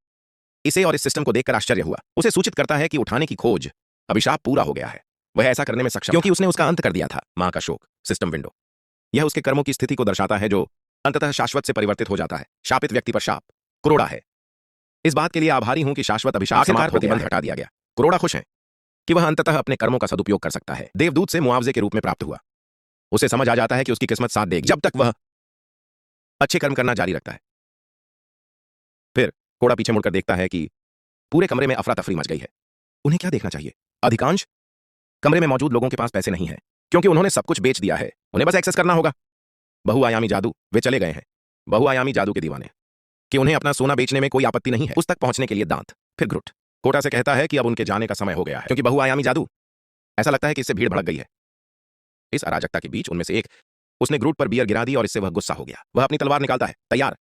इसे और इस सिस्टम को देखकर आश्चर्य हुआ। उसे सूचित करता है कि उठाने की खोज, अभिशाप पूरा हो गया है। वह ऐसा करने में सक्षम क्योंकि उसने उसका अंत कर दिया था। मां का शोक, सिस्टम विंडो। यह उसके कर्मों की स्थिति को दर्शाता है, जो अंततः शाश्वत से परिवर्तित हो जाता है। शापित व्यक्ति पर शाप, क्रोड़ा है। इस बात के लिए आभारी हूं कि शाश्वत अभिशाप समाप्त प्रतिबंध हटा दिया गया। क्रोड़ा खुश है कि वह अंततः अपने कर्मों का सदुपयोग कर सकता है। देवदूत से मुआवजे के रूप में प्राप्त हुआ। उसे समझ आ जाता है कि उसकी किस्मत साथ देगी जब तक वह अच्छे कर्म करना जारी रखता है। फिर कोड़ा पीछे मुड़कर देखता है कि पूरे कमरे में अफरा तफरी मच गई है। उन्हें क्या देखना चाहिए? अधिकांश कमरे में मौजूद लोगों के पास पैसे नहीं है, क्योंकि उन्होंने सब कुछ बेच दिया है। उन्हें बस एक्सेस करना होगा। बहुआयामी जादू, वे चले गए हैं। बहुआयामी जादू के दीवाने, कि उन्हें अपना सोना बेचने में कोई आपत्ति नहीं है। उस तक पहुंचने के लिए दांत। फिर ग्रुट कोटा से कहता है कि अब उनके जाने का समय हो गया है, क्योंकि बहुआयामी जादू, ऐसा लगता है कि इससे भीड़ भड़क गई है। इस अराजकता के बीच उनमें से एक, उसने ग्रूट पर बियर गिरा दी और इससे वह गुस्सा हो गया। वह अपनी तलवार निकालता है, तैयार।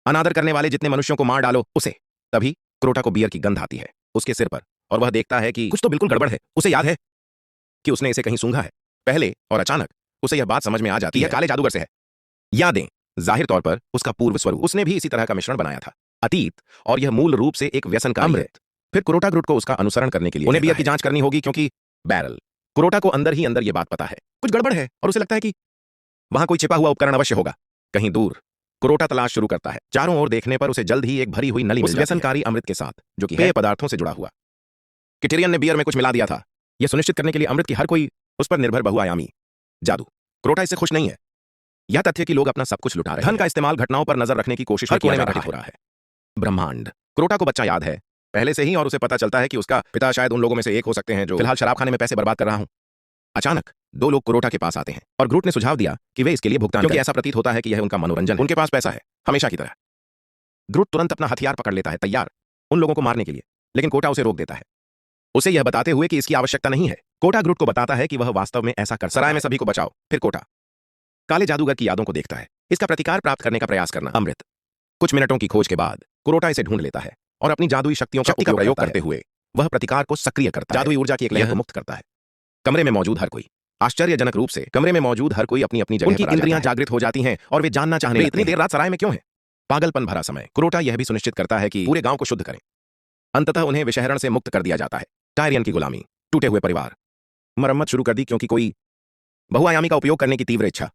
अनादर करने वाले जितने मनुष्यों को मार डालो उसे। तभी क्रोटा को बियर की गंध आती है उसके सिर पर, और वह देखता है कि कुछ तो बिल्कुल गड़बड़ है। उसे याद है कि उसने इसे कहीं सूंघा है पहले, और अचानक उसे यह बात समझ में आ जाती है, काले जादूगर से है। यादें, जाहिर तौर पर उसका पूर्व स्वरूप। उसने भी इसी तरह का मिश्रण बनाया था, अतीत, और यह मूल रूप से एक व्यसन का अमृत। फिर क्रोटा ग्रूट को उसका अनुसरण करने के लिए उन्हें बियर की जांच करनी होगी, क्योंकि बैरल, क्रोटा को अंदर ही अंदर यह बात पता है कुछ गड़बड़ है, और उसे लगता है कि वहां कोई छिपा हुआ उपकरण अवश्य होगा कहीं दूर। क्रोटा तलाश शुरू करता है। चारों ओर देखने पर उसे जल्द ही एक भरी हुई नली मिल जाती है, व्यसनकारी अमृत के साथ, जो कि पेय पदार्थों से जुड़ा हुआ। किटेरियन ने बियर में कुछ मिला दिया था, यह सुनिश्चित करने के लिए अमृत की हर कोई उस पर निर्भर बहुआयामी जादू। क्रोटा इससे खुश नहीं है। यह तथ्य कि लोग अपना सब कुछ लुटा रहे हैं, धन का इस्तेमाल, घटनाओं पर नजर रखने की कोशिश हर कोने में घटित हो रहा है। ब्रह्मांड। क्रोटा को बच्चा याद है पहले से ही, और उसे पता चलता है कि उसका पिता शायद उन लोगों में से एक हो सकते हैं जो फिलहाल शराब खाने में पैसे बर्बाद कर रहा हूं। अचानक दो लोग क्रोटा के पास आते हैं, और ग्रूट ने सुझाव दिया कि वे इसके लिए भुगतान, क्योंकि ऐसा प्रतीत होता है कि यह उनका मनोरंजन है। उनके पास पैसा है, हमेशा की तरह। ग्रूट तुरंत अपना हथियार पकड़ लेता है, तैयार उन लोगों को मारने के लिए, लेकिन कोटा उसे रोक देता है। उसे यह बताते हुए कि इसकी आवश्यकता नहीं है। कोटा ग्रुट को बताता है कि वह वास्तव में ऐसा कर सराय में सभी को बचाओ। फिर कोटा काले जादूगर की यादों को देखता है, इसका प्रतिकार प्राप्त करने का प्रयास करना। अमृत। कुछ मिनटों की खोज के बाद कुरोटा इसे ढूंढ लेता है और अपनी जादुई शक्तियों का प्रयोग करते हुए वह प्रतिकार को सक्रिय करता है, जादुई ऊर्जा की एक लहर को मुक्त करता है। कमरे में मौजूद हर कोई आश्चर्यजनक रूप से कमरे में मौजूद हर कोई अपनी अपनी जगह उनकी इंद्रियां जागृत हो जाती हैं और वे जानना चाहने लगते हैं इतनी देर रात सराय में क्यों है। पागलपन भरा समय। कुरोटा यह भी सुनिश्चित करता है कि पूरे गांव को शुद्ध करें। अंततः उन्हें विषहरण से मुक्त कर दिया जाता है। टायरियन की गुलामी, टूटे हुए परिवार, मरम्मत शुरू कर दी क्योंकि कोई बहुआयामी का उपयोग करने की तीव्र इच्छा।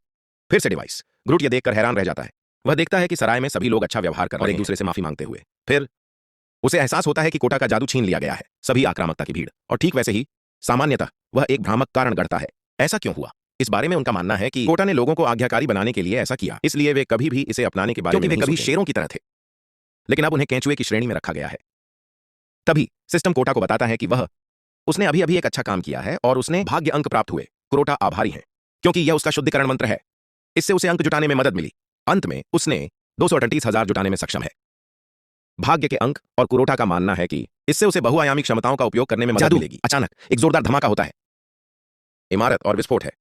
फिर से डिवाइस। ग्रूट यह देखकर हैरान रह जाता है। वह देखता है कि सराय में सभी लोग अच्छा व्यवहार कर रहे हैं और एक दूसरे से माफी मांगते हुए। फिर उसे एहसास होता है कि कोटा का जादू छीन लिया गया है। सभी आक्रामकता की भीड़। और ठीक वैसे ही सामान्यतः वह एक भ्रामक कारण गढ़ता है। ऐसा क्यों हुआ? इस बारे में उनका मानना है कि कोटा ने लोगों को आज्ञाकारी बनाने के लिए ऐसा किया, इसलिए वे कभी भी इसे अपनाने के बारे में नहीं सोचे। कभी शेरों की तरह थे, लेकिन अब उन्हें केंचुए की श्रेणी में रखा गया है। तभी सिस्टम कोटा को बताता है कि उसने अभी अभी एक अच्छा काम किया है और उसने भाग्य अंक प्राप्त हुए। कुरोटा आभारी है क्योंकि यह उसका शुद्धिकरण मंत्र है। इससे उसे अंक जुटाने में मदद मिली। अंत में उसने 238,000 जुटाने में सक्षम है। भाग्य के अंक। और कुरोटा का मानना है कि इससे उसे बहुआयामी क्षमताओं का उपयोग करने में मदद मिलेगी। अचानक एक जोरदार धमाका होता है। इमारत और विस्फोट है।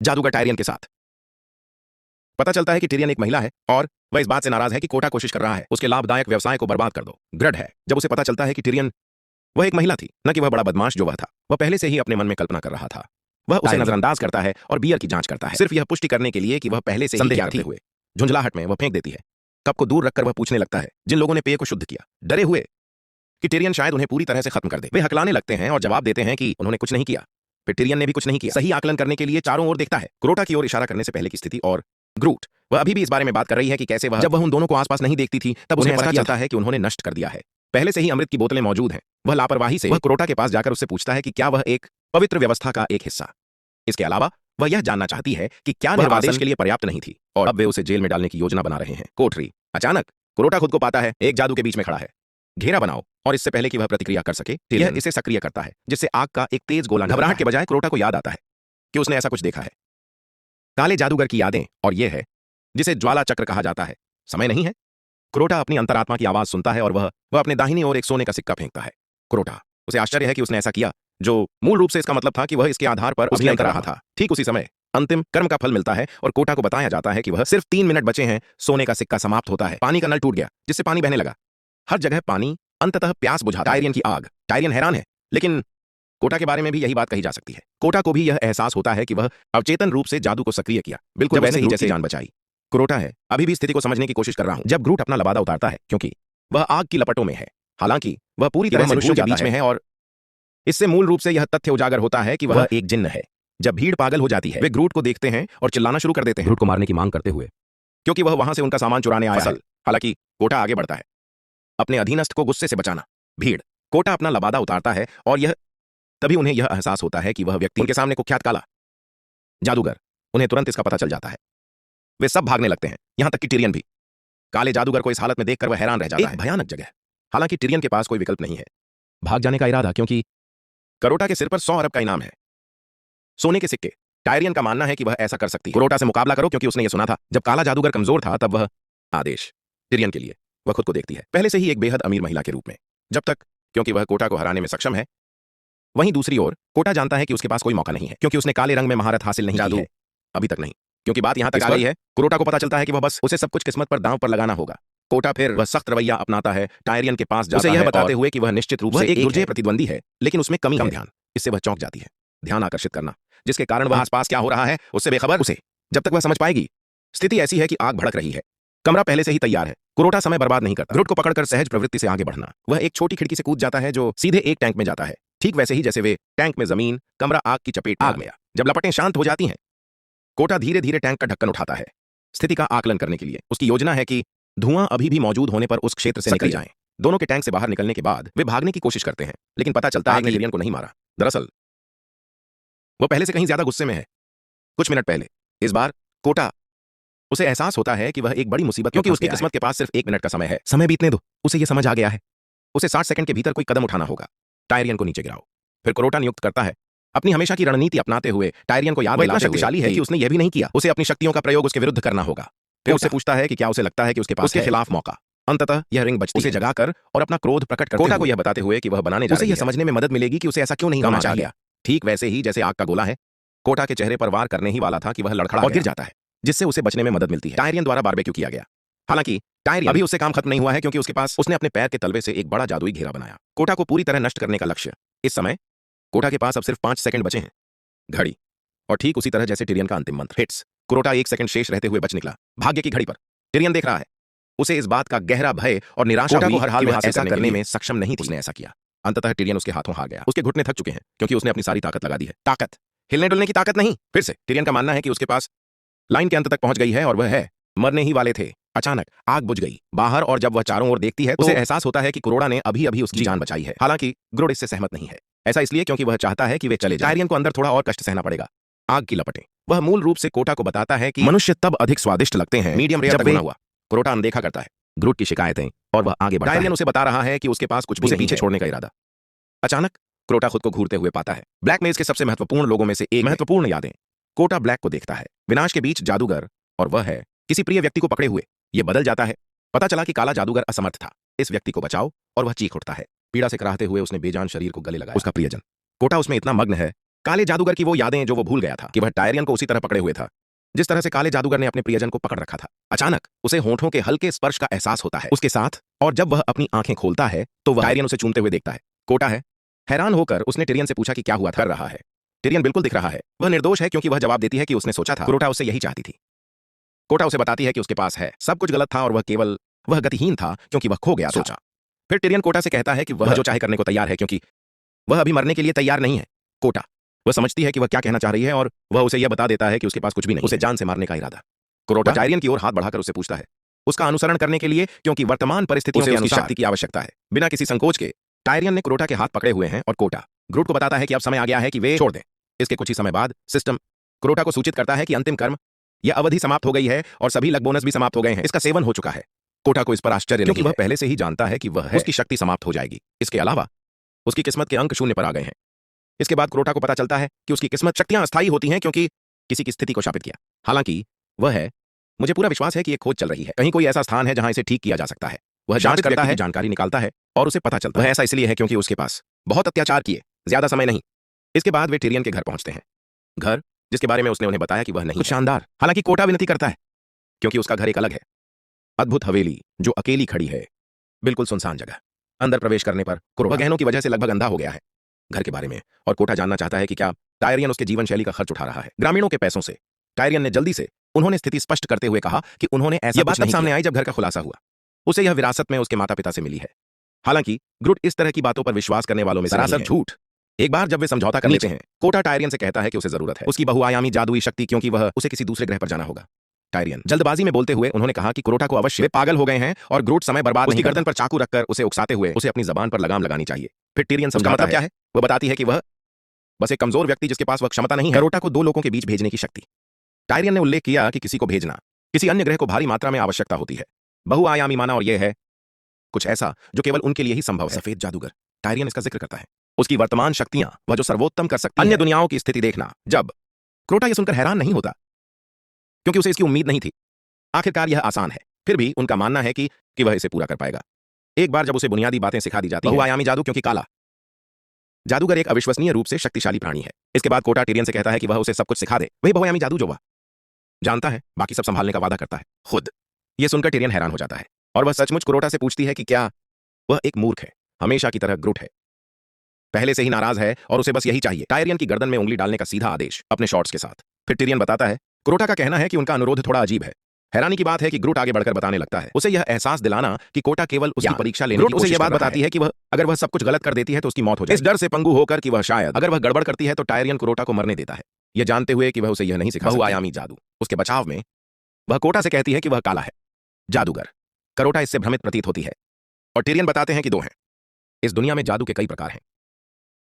जादूगर टायरियन के साथ। पता चलता है कि टिरियन एक महिला है और वह इस बात से नाराज है कि कोटा कोशिश कर रहा है उसके लाभदायक व्यवसाय को बर्बाद कर दो। दृढ़ है जब उसे पता चलता है कि टिरियन वह एक महिला थी, न कि वह बड़ा बदमाश जो वह था। वह पहले से ही अपने मन में कल्पना कर रहा था। वह उसे नजरअंदाज करता है और बियर की जांच करता है, सिर्फ यह पुष्टि करने के लिए कि वह पहले से ही क्या थी। हुए झुंझलाहट में वह फेंक देती है। कप को दूर रखकर वह पूछने लगता है जिन लोगों ने पेय को शुद्ध किया, डरे हुए कि टिरियन शायद उन्हें पूरी तरह से खत्म कर दे। वे हकलाने लगते हैं और जवाब देते हैं कि उन्होंने कुछ नहीं किया। फिर टिरियन ने भी कुछ नहीं किया। सही आकलन करने के लिए चारों ओर देखता है, कुरोटा की ओर इशारा करने से पहले की स्थिति। और ग्रूट वह अभी भी इस बारे में बात कर रही है कि कैसे जब वह उन दोनों को आसपास नहीं देखती थी तब उन्हें पता चलता है कि उन्होंने नष्ट कर दिया है। पहले से ही अमृत की बोतलें मौजूद हैं। वह लापरवाही से वह कुरोटा के पास जाकर उससे पूछता है कि क्या वह एक पवित्र व्यवस्था का एक हिस्सा। इसके अलावा वह यह जानना चाहती है कि क्या वह आदेश के लिए पर्याप्त नहीं थी और अब वे उसे जेल में डालने की योजना बना रहे हैं। कोठरी। अचानक कुरोटा खुद को पाता है एक जादू के बीच में खड़ा है। घेरा बनाओ और इससे पहले कि वह प्रतिक्रिया कर सके यह इसे सक्रिय करता है, जिससे आग का एक तेज गोला घबराहट के बजाय कुरोटा को याद आता है कि उसने ऐसा कुछ देखा है। काले जादूगर की यादें। और यह है जिसे ज्वाला चक्र कहा जाता है। समय नहीं है। कुरोटा अपनी अंतरात्मा की आवाज सुनता है और वह अपने दाहिनी ओर एक सोने का सिक्का फेंकता है। कुरोटा उसे आश्चर्य है कि उसने ऐसा किया, जो मूल रूप से इसका मतलब था कि वह इसके आधार पर अभिनय कर रहा था। ठीक उसी समय अंतिम कर्म का फल मिलता है और कोटा को बताया जाता है कि वह सिर्फ 3 मिनट बचे हैं। सोने का सिक्का समाप्त होता है। पानी का नल टूट गया जिससे पानी बहने लगा। हर जगह पानी। अंततः प्यास बुझा। टायरियन की आग। टायरियन हैरान है, लेकिन कोटा के बारे में भी यही बात कही जा सकती है। कोटा को भी यह एहसास होता है कि वह अवचेतन रूप से जादू को सक्रिय किया, बिल्कुल वैसे ही जैसे जान बचाई। कुरोटा है अभी भी स्थिति को समझने की कोशिश कर रहा हूं। जब ग्रूट अपना लबादा उतारता है क्योंकि वह आग की लपटों में है, हालांकि वह पूरी तरह मनुष्यों के बीच में है, और इससे मूल रूप से यह तथ्य उजागर होता है कि वह एक जिन्न है। जब भीड़ पागल हो जाती है वे ग्रूट को देखते हैं और चिल्लाना शुरू कर देते हैं, ग्रूट को मारने की मांग करते हुए, क्योंकि वह वहां से उनका सामान चुराने आया है। हालांकि कोटा आगे बढ़ता है, अपने अधीनस्थ को गुस्से से बचाना। भीड़। कोटा अपना लबादा उतारता है और तभी उन्हें यह एहसास होता है कि वह व्यक्ति उनके सामने कुख्यात काला जादूगर। उन्हें तुरंत इसका पता चल जाता है। वे सब भागने लगते हैं, यहां तक कि टिरियन भी। काले जादूगर को इस हालत में देखकर वह हैरान रह जाता है। भयानक जगह। हालांकि टिरियन के पास कोई विकल्प नहीं है भाग जाने का इरादा, क्योंकि करोटा के सिर पर 100 अरब का इनाम है, सोने के सिक्के। टायरियन का मानना है कि वह ऐसा कर सकती है। कुरोटा से मुकाबला करो, क्योंकि उसने यह सुना था जब काला जादूगर कमजोर था तब वह आदेश। टिरियन के लिए वह खुद को देखती है पहले से ही एक बेहद अमीर महिला के रूप में, जब तक क्योंकि वह कोटा को हराने में सक्षम है। वहीं दूसरी ओर कोटा जानता है कि उसके पास कोई मौका नहीं है, क्योंकि उसने काले रंग में महारत हासिल नहीं की है अभी तक नहीं। क्योंकि बात यहां तक आ गई है, कुरोटा को पता चलता है कि वह बस उसे सब कुछ किस्मत पर दांव पर लगाना होगा। कोटा फिर वह सख्त रवैया अपनाता है। टायरियन के पास जाता है, यह बताते हुए कि वह निश्चित रूप से एक दुर्जय प्रतिद्वंदी है, लेकिन उसमें कमी है ध्यान। इससे वह चौंक जाती है। ध्यान आकर्षित करना, जिसके कारण वह आसपास क्या हो रहा है उससे बेखबर। उसे जब तक वह समझ पाएगी। स्थिति ऐसी है कि आग भड़क रही है। कमरा पहले से ही तैयार है। कुरोटा समय बर्बाद नहीं करता। ग्रूट को पकड़कर सहज प्रवृत्ति से आगे बढ़ना। वह एक छोटी खिड़की से कूद जाता है जो सीधे एक टैंक में जाता है, ठीक वैसे ही जैसे वे टैंक में जमीन। कमरा आग की चपेट में आ गया। जब लपटें शांत हो जाती हैं, कोटा धीरे धीरे टैंक का ढक्कन उठाता है। स्थिति का आकलन करने के लिए उसकी योजना है कि धुआं अभी भी मौजूद होने पर उस क्षेत्र से निकल जाएं। दोनों के टैंक से बाहर निकलने के बाद वे भागने की कोशिश करते हैं, लेकिन पता चलता है कि टिरियन को नहीं मारा। दरअसल वह पहले से कहीं ज्यादा गुस्से में है। कुछ मिनट पहले इस बार कोटा उसे एहसास होता है कि वह एक बड़ी मुसीबत, क्योंकि उसकी किस्मत के पास सिर्फ 1 मिनट का समय है। समय बीतने दो। उसे यह समझ आ गया है उसे 60 सेकंड के भीतर कोई कदम उठाना होगा। टायरियन को नीचे गिराओ। फिर कुरोटा नियुक्त करता है अपनी हमेशा की रणनीति अपनाते हुए। टायरियन को याद दिलाते शक्तिशाली है कि उसने यह भी नहीं किया। उसे अपनी शक्तियों का प्रयोग उसके विरुद्ध करना होगा। फिर उससे पूछता है कि क्या उसे लगता है कि उसके पास उसके खिलाफ मौका। अंततः यह रिंग बचती उसे जगाकर और अपना क्रोध प्रकट करते कोटा को यह बताते हुए कि वह बनाने जा रही है। उसे यह समझने में मदद मिलेगी कि उसे ऐसा क्यों नहीं होना चाहिए। ठीक वैसे ही जैसे आग का गोला है, कोटा के चेहरे पर वार करने ही वाला था कि वह लड़खड़ा और गिर जाता है, जिससे उसे बचने में मदद मिलती है। टायरियन द्वारा बारबेक्यू किया गया। हालांकि टायरियन अभी उससे काम खत्म नहीं हुआ है, क्योंकि उसने अपने पैर के तलवे से एक बड़ा जादुई घेरा बनाया, कोटा को पूरी तरह नष्ट करने का लक्ष्य। इस समय कोटा के पास अब सिर्फ 5 सेकंड बचे हैं। घड़ी। और ठीक उसी तरह जैसे टिरियन का अंतिम मंत्र हिट्स, कोटा 1 सेकंड शेष रहते हुए बच निकला। भाग्य की घड़ी पर टिरियन देख रहा है। उसे इस बात का गहरा भय और निराशा को हर हाल में हासिल करने में सक्षम नहीं थी। उसने ऐसा किया। अंततः टिरियन उसके हाथों हार गया। उसके घुटने थक चुके हैं, क्योंकि उसने अपनी सारी ताकत लगा दी है। ताकत, हिलने डुलने की ताकत नहीं। फिर से टिरियन का मानना है कि उसके पास लाइन के अंत तक पहुंच गई है और वह है मरने ही वाले थे। अचानक आग बुझ गई बाहर, और जब वह चारों ओर देखती है तो उसे एहसास होता है कि कुरोड़ा ने अभी अभी उसकी जान बचाई है। हालांकि ग्रुड इससे सहमत नहीं है। ऐसा इसलिए क्योंकि वह चाहता है कि वे चले जाएं। टायरियन को अंदर थोड़ा और कष्ट सहना पड़ेगा। आग की लपटें। वह मूल रूप से कोटा को बताता है कि मनुष्य तब अधिक स्वादिष्ट लगते हैं मीडियम रेयर तक भुना हुआ। कोटा अनदेखा करता है ग्रुड की शिकायतें और वह आगे बढ़ता है। टायरियन उसे बता रहा है कि उसके पास कुछ भी पीछे छोड़ने का इरादा। अचानक कोटा खुद को घूरते हुए पाता है। ब्लैक मेज के सबसे महत्वपूर्ण लोगों में से एक महत्वपूर्ण यादें। कोटा ब्लैक को देखता है, विनाश के बीच जादूगर, और वह है किसी प्रिय व्यक्ति को पकड़े हुए। यह बदल जाता है। पता चला कि काला जादूगर असमर्थ था। इस व्यक्ति को बचाओ, और वह चीख उठता है। पीड़ा से कराहते हुए उसने बेजान शरीर को गले लगाया। उसका प्रियजन। कोटा उसमें इतना मग्न है, काले जादूगर की वो यादें जो वो भूल गया था कि वह टायरियन को उसी तरह पकड़े हुए था जिस तरह से काले जादूगर ने अपने प्रियजन को पकड़ रखा था। अचानक उसे होंठों के हल्के स्पर्श का एहसास होता है उसके साथ, और जब वह अपनी आंखें खोलता है तो वह टायरियन उसे चूमते हुए देखता है। कोटा है। हैरान होकर उसने टिरियन से पूछा कि क्या हुआ था। कर रहा है। टिरियन बिल्कुल दिख रहा है। वह निर्दोष है, क्योंकि वह जवाब देती है कि उसने सोचा था कोटा उससे यही चाहती थी। कोटा उसे बताती है कि उसके पास है सब कुछ गलत था, और वह गतिहीन था क्योंकि वह खो गया सोचा। फिर टिरियन कोटा से कहता है कि वह जो चाहे करने को तैयार है, क्योंकि वह अभी मरने के लिए तैयार नहीं है। कोटा वह समझती है कि वह क्या कहना चाह रही है, और वह उसे यह बता देता है कि उसके पास कुछ भी नहीं, उसे जान से मारने का इरादा। कोटा टायरियन की ओर हाथ बढ़ाकर उससे पूछता है उसका अनुसरण करने के लिए, क्योंकि वर्तमान परिस्थितियों से उसकी शक्ति की आवश्यकता है। बिना किसी संकोच के टायरियन ने कोटा के हाथ पकड़े हुए हैं, और कोटा ग्रुड को बताता है कि अब समय आ गया है कि वे छोड़ दें। इसके कुछ ही समय बाद सिस्टम कोटा को सूचित करता है कि अंतिम कर्म यह अवधि समाप्त हो गई है, और सभी लक बोनस भी समाप्त हो गए हैं। इसका सेवन हो चुका है। कोटा को इस पर आश्चर्य नहीं, क्योंकि वह पहले से ही जानता है कि वह है उसकी शक्ति समाप्त हो जाएगी। इसके अलावा उसकी किस्मत के अंक शून्य पर आ गए हैं। इसके बाद कोटा को पता चलता है कि उसकी किस्मत शक्तियां अस्थायी होती हैं, क्योंकि किसी की स्थिति को शापित किया। हालांकि वह है, मुझे पूरा विश्वास है कि एक खोज चल रही है। कहीं कोई ऐसा स्थान है जहां इसे ठीक किया जा सकता है। वह जांच करता है, जानकारी निकालता है, और उसे पता चलता है ऐसा इसलिए है क्योंकि उसके पास बहुत अत्याचार किए, ज्यादा समय नहीं। इसके बाद वे टिरियन के घर पहुंचते हैं। घर जिसके बारे में उसने उन्हें बताया कि वह नहीं। शानदार। हालांकि कोटा विनती करता है, क्योंकि उसका घर एक अलग है। अद्भुत हवेली जो अकेली खड़ी है, बिल्कुल सुनसान जगह। अंदर प्रवेश करने पर वह गहनों की वजह से लगभग अंधा हो गया है। घर के बारे में और कोटा जानना चाहता है कि क्या टायरियन उसके जीवन शैली का खर्च उठा रहा है, ग्रामीणों के पैसों से। टायरियन ने जल्दी से उन्होंने स्थिति स्पष्ट करते हुए कहा कि उन्होंने ऐसा बात तब सामने आई जब घर का खुलासा हुआ। उसे यह विरासत में उसके माता पिता से मिली है। हालांकि ग्रुड इस तरह की बातों पर विश्वास करने वालों में सरासर झूठ। एक बार जब वे समझौता कर लेते हैं, कोटा टायरियन से कहता है कि उसे जरूरत है उसकी बहुआयामी जादुई शक्ति, क्योंकि वह उसे किसी दूसरे ग्रह पर जाना होगा। टायरियन जल्दबाजी में बोलते हुए उन्होंने कहा कि कोटा को अवश्य वे पागल हो गए हैं, और ग्रुड समय बर्बाद उसकी गर्दन पर चाकू रखकर उसे उकसाते हुए उसे अपनी जबान पर लगाम लगानी चाहिए। फिर टिरियन समझाता मतलब क्या है। वह बताती है कि वह बस एक कमजोर व्यक्ति जिसके पास वह क्षमता नहीं है कोटा को दो लोगों के बीच भेजने की शक्ति। टायरियन ने उल्लेख किया कि किसी को भेजना किसी अन्य ग्रह को भारी मात्रा में आवश्यकता होती है, बहुआयामी माना, और यह है कुछ ऐसा जो केवल उनके लिए ही संभव है। सफेद जादूगर टायरियन इसका जिक्र करता है, उसकी वर्तमान शक्तियां, वह जो सर्वोत्तम कर सकती है। अन्य दुनियाओं की स्थिति देखना। जब क्रोटा यह सुनकर हैरान नहीं होता, क्योंकि उसे इसकी उम्मीद नहीं थी। आखिरकार यह आसान है, फिर भी उनका मानना है कि वह इसे पूरा कर पाएगा। एक बार जब उसे बुनियादी बातें सिखा दी जाती हैं, बहुआयामी जादू, क्योंकि काला जादूगर एक अविश्वसनीय रूप से शक्तिशाली प्राणी है। इसके बाद कोटा टिरियन से कहता है कि वह उसे सब कुछ सिखा दे, वही बहुआयामी जादू जो वह जानता है, बाकी सब संभालने का वादा करता है खुद। यह सुनकर टिरियन हैरान हो जाता है, और वह सचमुच कोटा से पूछती है कि क्या वह एक मूर्ख है, हमेशा की तरह ग्रुड है, पहले से ही नाराज है और उसे बस यही चाहिए। टायरियन की गर्दन में उंगली डालने का सीधा आदेश अपने शॉर्ट्स के साथ। फिर टिरियन बताता है कोटा का कहना है कि उनका अनुरोध थोड़ा अजीब है। हैरानी की बात है कि ग्रुड आगे बढ़कर बताने लगता है, उसे यह एहसास दिलाना कि कोटा केवल उसकी परीक्षा लेने की कोशिश कर रहा है। उसे यह बात बताती है कि अगर वह सब कुछ गलत कर देती है तो उसकी मौत हो जाए। इस डर से पंगु होकर कि वह शायद अगर वह गड़बड़ करती है तो टायरियन कोटा को मरने देता है, यह जानते हुए कि वह उसे यह नहीं सिखा बहुआयामी जादू। उसके बचाव में वह कोटा से कहती है कि वह काला है जादूगर। करोटा इससे भ्रमित प्रतीत होती है, और टिरियन बताते हैं कि दो हैं। इस दुनिया में जादू के कई प्रकार हैं,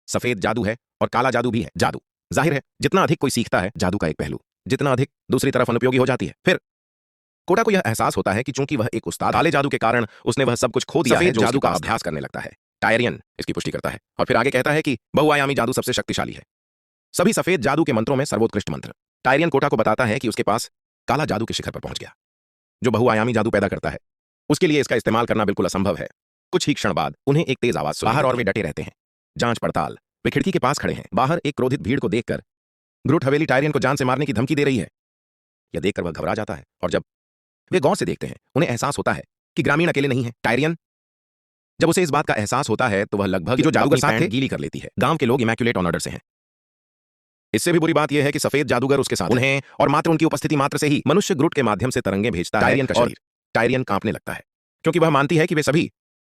सफेद जादू है और काला जादू भी है। जादू जाहिर है जितना अधिक कोई सीखता है, जादू का एक पहलू जितना अधिक दूसरी तरफ अनुपयोगी हो जाती है। फिर कोटा को यह एहसास होता है कि चूंकि वह एक उस्ताद काले जादू के कारण उसने वह सब कुछ खो दिया है जो जादू का अभ्यास करने लगता है। टायरियन इसकी पुष्टि करता है और फिर आगे कहता है कि बहुआयामी जादू सबसे शक्तिशाली है, सभी सफेद जादू के मंत्रों में सर्वोत्कृष्ट मंत्र। टायरियन कोटा को बताता है कि उसके पास काला जादू के शिखर पर पहुंच गया, जो बहुआयामी जादू पैदा करता है। उसके लिए इसका इस्तेमाल करना बिल्कुल असंभव है। कुछ ही क्षण बाद उन्हें एक तेज आवाज सुनाई बाहर और वे डटे रहते हैं। जांच पड़ताल। वे खिड़की के पास खड़े हैं। बाहर एक क्रोधित भीड़ को देखकर ग्रुट हवेली टायरियन को जान से मारने की धमकी दे रही है। यह देखकर वह घबरा जाता है और जब वे गौर से देखते हैं उन्हें एहसास होता है कि ग्रामीण अकेले नहीं है। टायरियन जब उसे इस बात का एहसास होता है तो वह लगभग जो जादूगर साथ थे गीली कर लेती है। गांव के लोग इमैक्युलेट ऑन ऑर्डर से हैं। इससे भी बुरी बात यह है कि सफेद जादूगर उसके साथ उन्हें और मात्र उनकी उपस्थिति मात्र से ही मनुष्य ग्रुट के माध्यम से तरंगे भेजता है। टायरियन का शरीर टायरियन कांपने लगता है क्योंकि वह मानती है कि वे सभी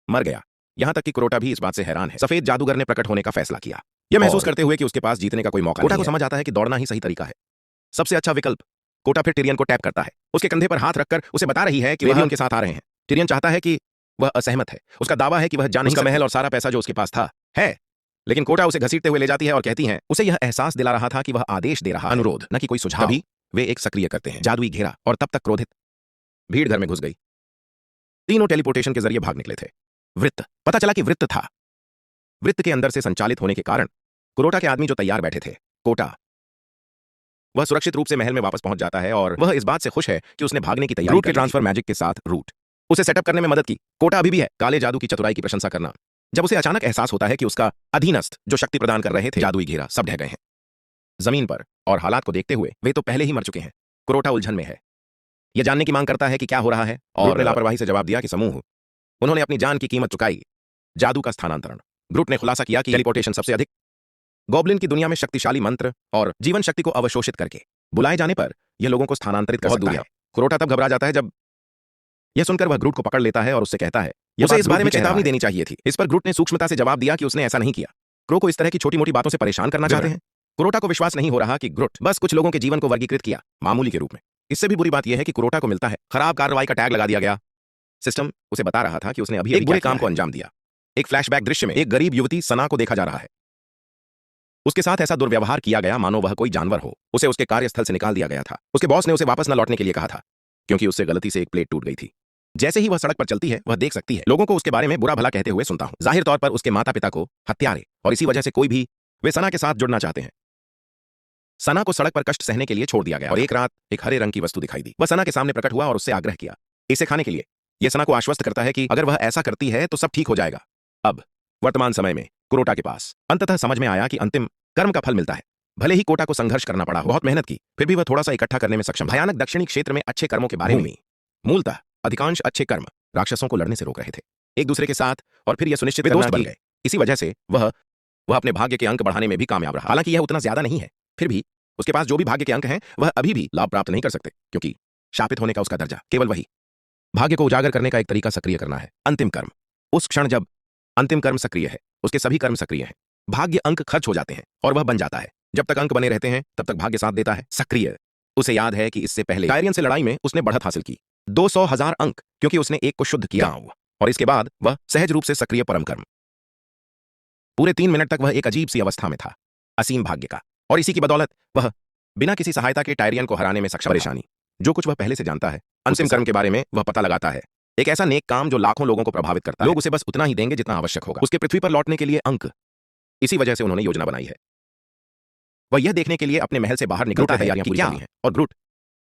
मर गया। यहां तक कि कुरोटा भी इस बात से हैरान है। सफेद जादूगर ने प्रकट होने का फैसला किया, यह महसूस करते हुए कि उसके पास जीतने का कोई मौका नहीं है। कोटा को समझ आता है कि दौड़ना ही सही तरीका है, सबसे अच्छा विकल्प। कोटा फिर टिरियन को टैप करता है। उसके कंधे पर हाथ रखकर उसे बता रही है कि वह उनके साथ आ रहे हैं। टिरियन चाहता है कि वह असहमत है। उसका दावा है कि वह जान नहीं सकता। महल और सारा पैसा जो उसके पास था है, लेकिन कोटा उसे घसीटते हुए ले जाती है और कहती है उसे यह एहसास दिला रहा था कि वह आदेश दे रहा, अनुरोध न कि कोई सुझाव। तभी वे एक सक्रिय करते हैं जादुई घेरा और तब तक क्रोधित भीड़ घर में घुस गई। तीनों टेलीपोर्टेशन के जरिए भाग निकले थे। वृत्त, पता चला कि वृत्त था। वृत्त के अंदर से संचालित होने के कारण कुरोटा के आदमी जो तैयार बैठे थे, कोटा वह सुरक्षित रूप से महल में वापस पहुंच जाता है और वह इस बात से खुश है कि उसने भागने की तैयारी रूट के ट्रांसफर मैजिक के साथ रूट उसे सेटअप करने में मदद की। कोटा अभी भी है काले जादू की चतुराई की प्रशंसा करना। जब उसे अचानक एहसास होता है कि उसका अधीनस्थ जो शक्ति प्रदान कर रहे थे जादुई घेरा सब ढह गए हैं जमीन पर, और हालात को देखते हुए वे तो पहले ही मर चुके हैं। कुरोटा उलझन में है। यह जानने की मांग करता है कि क्या हो रहा है और लापरवाही से जवाब दिया कि समूह उन्होंने अपनी जान की कीमत चुकाई। जादू का स्थानांतरण। ग्रुट ने खुलासा किया कि टेलीपोर्टेशन सबसे अधिक गॉब्लिन की दुनिया में शक्तिशाली मंत्र और जीवन शक्ति को अवशोषित करके बुलाए जाने पर यह लोगों को स्थानांतरित कर सकता है। कुरोटा तब घबरा जाता है जब यह सुनकर वह ग्रुट को पकड़ लेता है और उससे कहता है उसे इस बारे में चेतावनी देनी चाहिए थी। इस पर ग्रुट ने सूक्ष्मता से जवाब दिया कि उसने ऐसा नहीं किया। क्रो को इस तरह की छोटी मोटी बातों से परेशान करना चाहते हैं। कुरोटा को विश्वास नहीं हो रहा कि ग्रुट बस कुछ लोगों के जीवन को वर्गीकृत किया मामूली के रूप में। इससे भी बुरी बात यह है कि कुरोटा को मिलता है खराब कार्रवाई का टैग लगा दिया गया। सिस्टम उसे बता रहा था कि उसने अभी एक बुरे काम को अंजाम दिया। एक फ्लैशबैक दृश्य में एक गरीब युवती सना को देखा जा रहा है। उसके साथ ऐसा दुर्व्यवहार किया गया मानो वह कोई जानवर हो। उसे उसके कार्यस्थल से निकाल दिया गया था। उसके बॉस ने उसे वापस न लौटने के लिए कहा था क्योंकि उससे गलती से एक प्लेट टूट गई थी। जैसे ही वह सड़क पर चलती है वह देख सकती है लोगों को उसके बारे में बुरा भला कहते हुए सुनता हूं। जाहिर तौर पर उसके माता पिता को हत्यारे, और इसी वजह से कोई भी वे सना के साथ जुड़ना चाहते हैं। सना को सड़क पर कष्ट सहने के लिए छोड़ दिया गया और एक रात एक हरे रंग की वस्तु दिखाई दी। वह सना के सामने प्रकट हुआ और उससे आग्रह किया इसे खाने के लिए। यह सना को आश्वस्त करता है कि अगर वह ऐसा करती है तो सब ठीक हो जाएगा। अब वर्तमान समय में कुरोटा के पास अंततः समझ में आया कि अंतिम कर्म का फल मिलता है। भले ही कोटा को संघर्ष करना पड़ा, बहुत मेहनत की, फिर भी वह थोड़ा सा इकट्ठा करने में सक्षम। भयानक दक्षिणी क्षेत्र में अच्छे कर्मों के बारे में मूलतः अधिकांश अच्छे कर्म राक्षसों को लड़ने से रोक रहे थे एक दूसरे के साथ, और फिर यह सुनिश्चित करना बन गए। इसी वजह से वह अपने भाग्य के अंक बढ़ाने में भी कामयाब रहा। हालांकि यह उतना ज्यादा नहीं है, फिर भी उसके पास जो भी भाग्य के अंक हैं वह अभी भी लाभ प्राप्त नहीं कर सकते क्योंकि शापित होने का उसका दर्जा। केवल वही भाग्य को उजागर करने का एक तरीका सक्रिय करना है। अंतिम कर्म। उस क्षण जब अंतिम कर्म सक्रिय है उसके सभी कर्म सक्रिय हैं। भाग्य अंक खर्च हो जाते हैं और वह बन जाता है। जब तक अंक बने रहते हैं तब तक भाग्य साथ देता है। सक्रिय। उसे याद है कि इससे पहले टायरियन से लड़ाई में उसने बढ़त हासिल की 200,000 अंक क्योंकि उसने एक को शुद्ध किया, और इसके बाद वह सहज रूप से सक्रिय परम कर्म। पूरे 3 मिनट तक वह एक अजीब सी अवस्था में था, असीम भाग्य का, और इसी की बदौलत वह बिना किसी सहायता के टायरियन को हराने में सक्षम। परेशानी जो कुछ वह पहले से जानता है अंतिम कर्म के बारे में वह पता लगाता है। एक ऐसा नेक काम जो लाखों लोगों को प्रभावित करता है। लोग उसे बस उतना ही देंगे जितना आवश्यक होगा। उसके पृथ्वी पर लौटने के लिए अंक। इसी वजह से उन्होंने योजना बनाई है। वह यह देखने के लिए अपने महल से बाहर निकलता है तैयारियां पूरी करनी है, और ग्रुट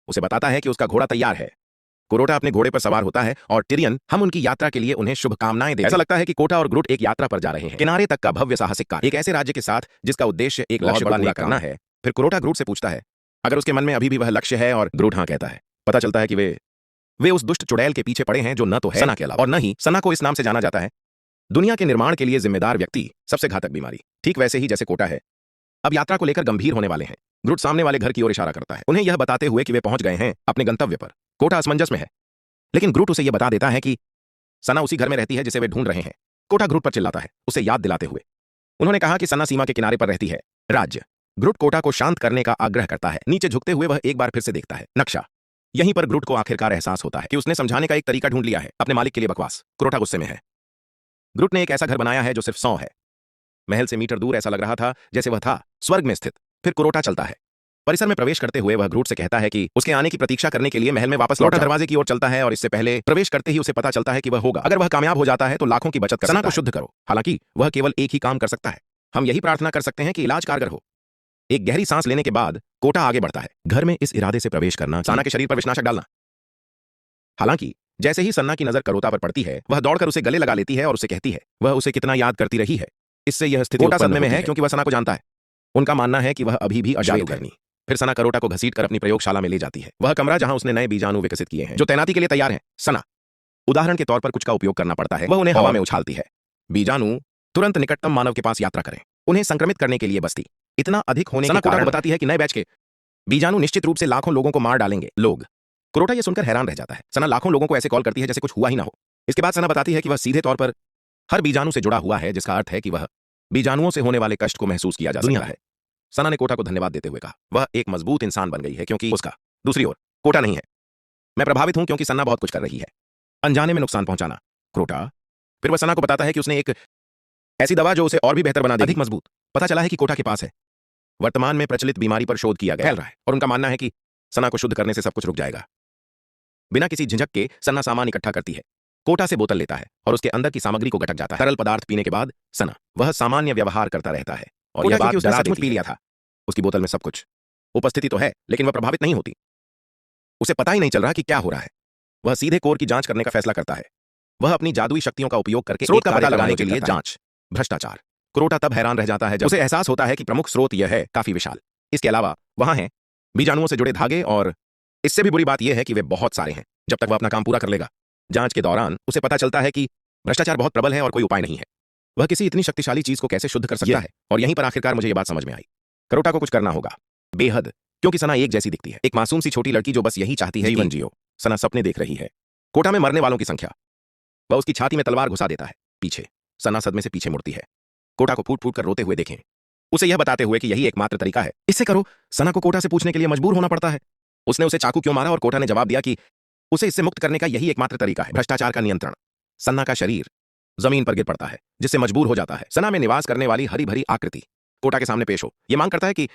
उसे बताता है कि उसका घोड़ा तैयार है। कुरोटा अपने घोड़े पर सवार होता है और टिरियन हम उनकी यात्रा के लिए उन्हें शुभकामनाएं देते हैं। ऐसा लगता है कि कोटा और ग्रुट एक यात्रा पर जा रहे हैं, किनारे तक का भव्य साहसिक कार्य, एक ऐसे राज्य के साथ जिसका उद्देश्य एक लक्ष्य को पूरा करना है। फिर कुरोटा ग्रुट से पूछता है अगर उसके मन में अभी भी वह लक्ष्य है, और ग्रुट हाँ कहता है। पता चलता है कि वे उस दुष्ट चुड़ैल के पीछे पड़े हैं जो न तो है सना के अलावा, और न ही सना को इस नाम से जाना जाता है। दुनिया के निर्माण के लिए जिम्मेदार व्यक्ति, सबसे घातक बीमारी, ठीक वैसे ही जैसे कोटा है। अब यात्रा को लेकर गंभीर होने वाले हैं। ग्रुट सामने वाले घर की ओर इशारा करता है, उन्हें यह बताते हुए कि वे पहुंच गए हैं अपने गंतव्य पर। कोटा असमंजस में है, लेकिन ग्रुट उसे यह बता देता है कि सना उसी घर में रहती है जिसे वे ढूंढ रहे हैं। कोटा ग्रुट पर चिल्लाता है, उसे याद दिलाते हुए उन्होंने कहा कि सना सीमा के किनारे पर रहती है। राज्य। ग्रुट कोटा को शांत करने का आग्रह करता है। नीचे झुकते हुए वह एक बार फिर से देखता है नक्शा। यहीं पर ग्रुट को आखिरकार एहसास होता है कि उसने समझाने का एक तरीका ढूंढ लिया है। अपने मालिक के लिए बकवास। कुरोटा गुस्से में है। ग्रुट ने एक ऐसा घर बनाया है जो सिर्फ 100 है। महल से मीटर दूर ऐसा लग रहा था जैसे वह था स्वर्ग में स्थित। फिर कुरोटा चलता है। परिसर में प्रवेश करते हुए वह ग्रुट से कहता है कि उसके आने की प्रतीक्षा करने के लिए महल में वापस लौटा दरवाजे की ओर चलता है, और इससे पहले प्रवेश करते ही उसे पता चलता है कि वह होगा। अगर वह कामयाब हो जाता है तो लाखों की बचत कर सकता है। सना को शुद्ध करो। हालांकि वह केवल एक ही काम कर सकता है। हम यही प्रार्थना कर सकते हैं कि इलाज कारगर हो। एक गहरी सांस लेने के बाद कोटा आगे बढ़ता है। घर में इस इरादे से प्रवेश करना, सना के शरीर पर विषनाशक डालना। हालांकि जैसे ही सन्ना की नजर करोटा पर पड़ती है, वह दौड़कर उसे गले लगा लेती है और उसे कहती है वह उसे कितना याद करती रही है। इससे यह स्थिति कोटा सदमे में है क्योंकि वह सना को जानता है। उनका मानना है कि वह अभी भी जादूगरनी। फिर सना करोटा को घसीटकर अपनी प्रयोगशाला में ले जाती है, वह कमरा जहां उसने नए बीजाणु विकसित किए हैं जो तैनाती के लिए तैयार हैं। सना उदाहरण के तौर पर कुछ का उपयोग करना पड़ता है, वह उन्हें हवा में उछालती है। बीजाणु तुरंत निकटतम मानव के पास यात्रा करें, उन्हें संक्रमित करने के लिए बस्ती इतना अधिक होने के कारण बताती है कि नए बैच के बीजाणु निश्चित रूप से लाखों लोगों को मार डालेंगे। लोग क्रोटा यह सुनकर हैरान रह जाता है। सना लाखों लोगों को ऐसे कॉल करती है जैसे कुछ हुआ ही ना हो। इसके बाद सना बताती है कि वह सीधे तौर पर हर बीजाणु से जुड़ा हुआ है, जिसका अर्थ है कि वह बीजाणुओं से होने वाले कष्ट को महसूस किया जा सकता है। सना ने कोटा को धन्यवाद देते हुए कहा वह एक मजबूत इंसान बन गई है क्योंकि उसका दूसरी ओर कोटा नहीं है। मैं प्रभावित हूं क्योंकि सन्ना बहुत कुछ कर रही है, अनजाने में नुकसान पहुंचाना। क्रोटा फिर वह सना को बताता है कि उसने एक ऐसी दवा जो उसे और भी बेहतर बना देगी, अधिक मजबूत। पता चला है कि कोटा के पास है वर्तमान में प्रचलित बीमारी पर शोध किया गया है और उनका मानना है कि सना को शुद्ध करने से सब कुछ रुक जाएगा। बिना किसी झिझक के सना सामान इकट्ठा करती है, कोटा से बोतल लेता है और उसके अंदर की सामग्री को गटक जाता है। तरल पदार्थ पीने के बाद सना वह सामान्य व्यवहार करता रहता है और यह बात उसने सचमुच पी लिया था। उसकी बोतल में सब कुछ उपस्थिति तो है लेकिन वह प्रभावित नहीं होती। उसे पता ही नहीं चल रहा कि क्या हो रहा है। वह सीधे कोर की जांच करने का फैसला करता है। वह अपनी जादुई शक्तियों का उपयोग करके स्रोत का पता लगाने के लिए जांच। भ्रष्टाचार। क्रोटा तब हैरान रह जाता है जब उसे एहसास होता है कि प्रमुख स्रोत यह है काफी विशाल। इसके अलावा वहां हैं बीजाणुओं से जुड़े धागे और इससे भी बुरी बात यह है कि वे बहुत सारे हैं। जब तक वह अपना काम पूरा कर लेगा। जांच के दौरान उसे पता चलता है कि भ्रष्टाचार बहुत प्रबल है और कोई उपाय नहीं है। वह किसी इतनी शक्तिशाली चीज को कैसे शुद्ध कर सकता है। और यहीं पर आखिरकार मुझे यह बात समझ में आई, करोटा को कुछ करना होगा बेहद, क्योंकि सना एक जैसी दिखती है, एक मासूम सी छोटी लड़की जो बस यही चाहती है जीवन जियो। सना सपने देख रही है, कोटा में मरने वालों की संख्या। वह उसकी छाती में तलवार घुसा देता है। पीछे सना सदमे से पीछे मुड़ती है, कोटा को फूट फूट कर रोते हुए देखें, उसे यह बताते हुए कि यही एकमात्र तरीका है, इससे करो। सना को कोटा से पूछने के लिए मजबूर होना पड़ता है उसने उसे चाकू क्यों मारा और कोटा ने जवाब दिया कि उसे इससे मुक्त करने का यही एकमात्र तरीका है, भ्रष्टाचार का नियंत्रण। सन्ना का शरीर जमीन पर गिर पड़ता है जिससे मजबूर हो जाता है। सना में निवास करने वाली हरी भरी आकृति कोटा के सामने पेश हो। यह मांग करता है कि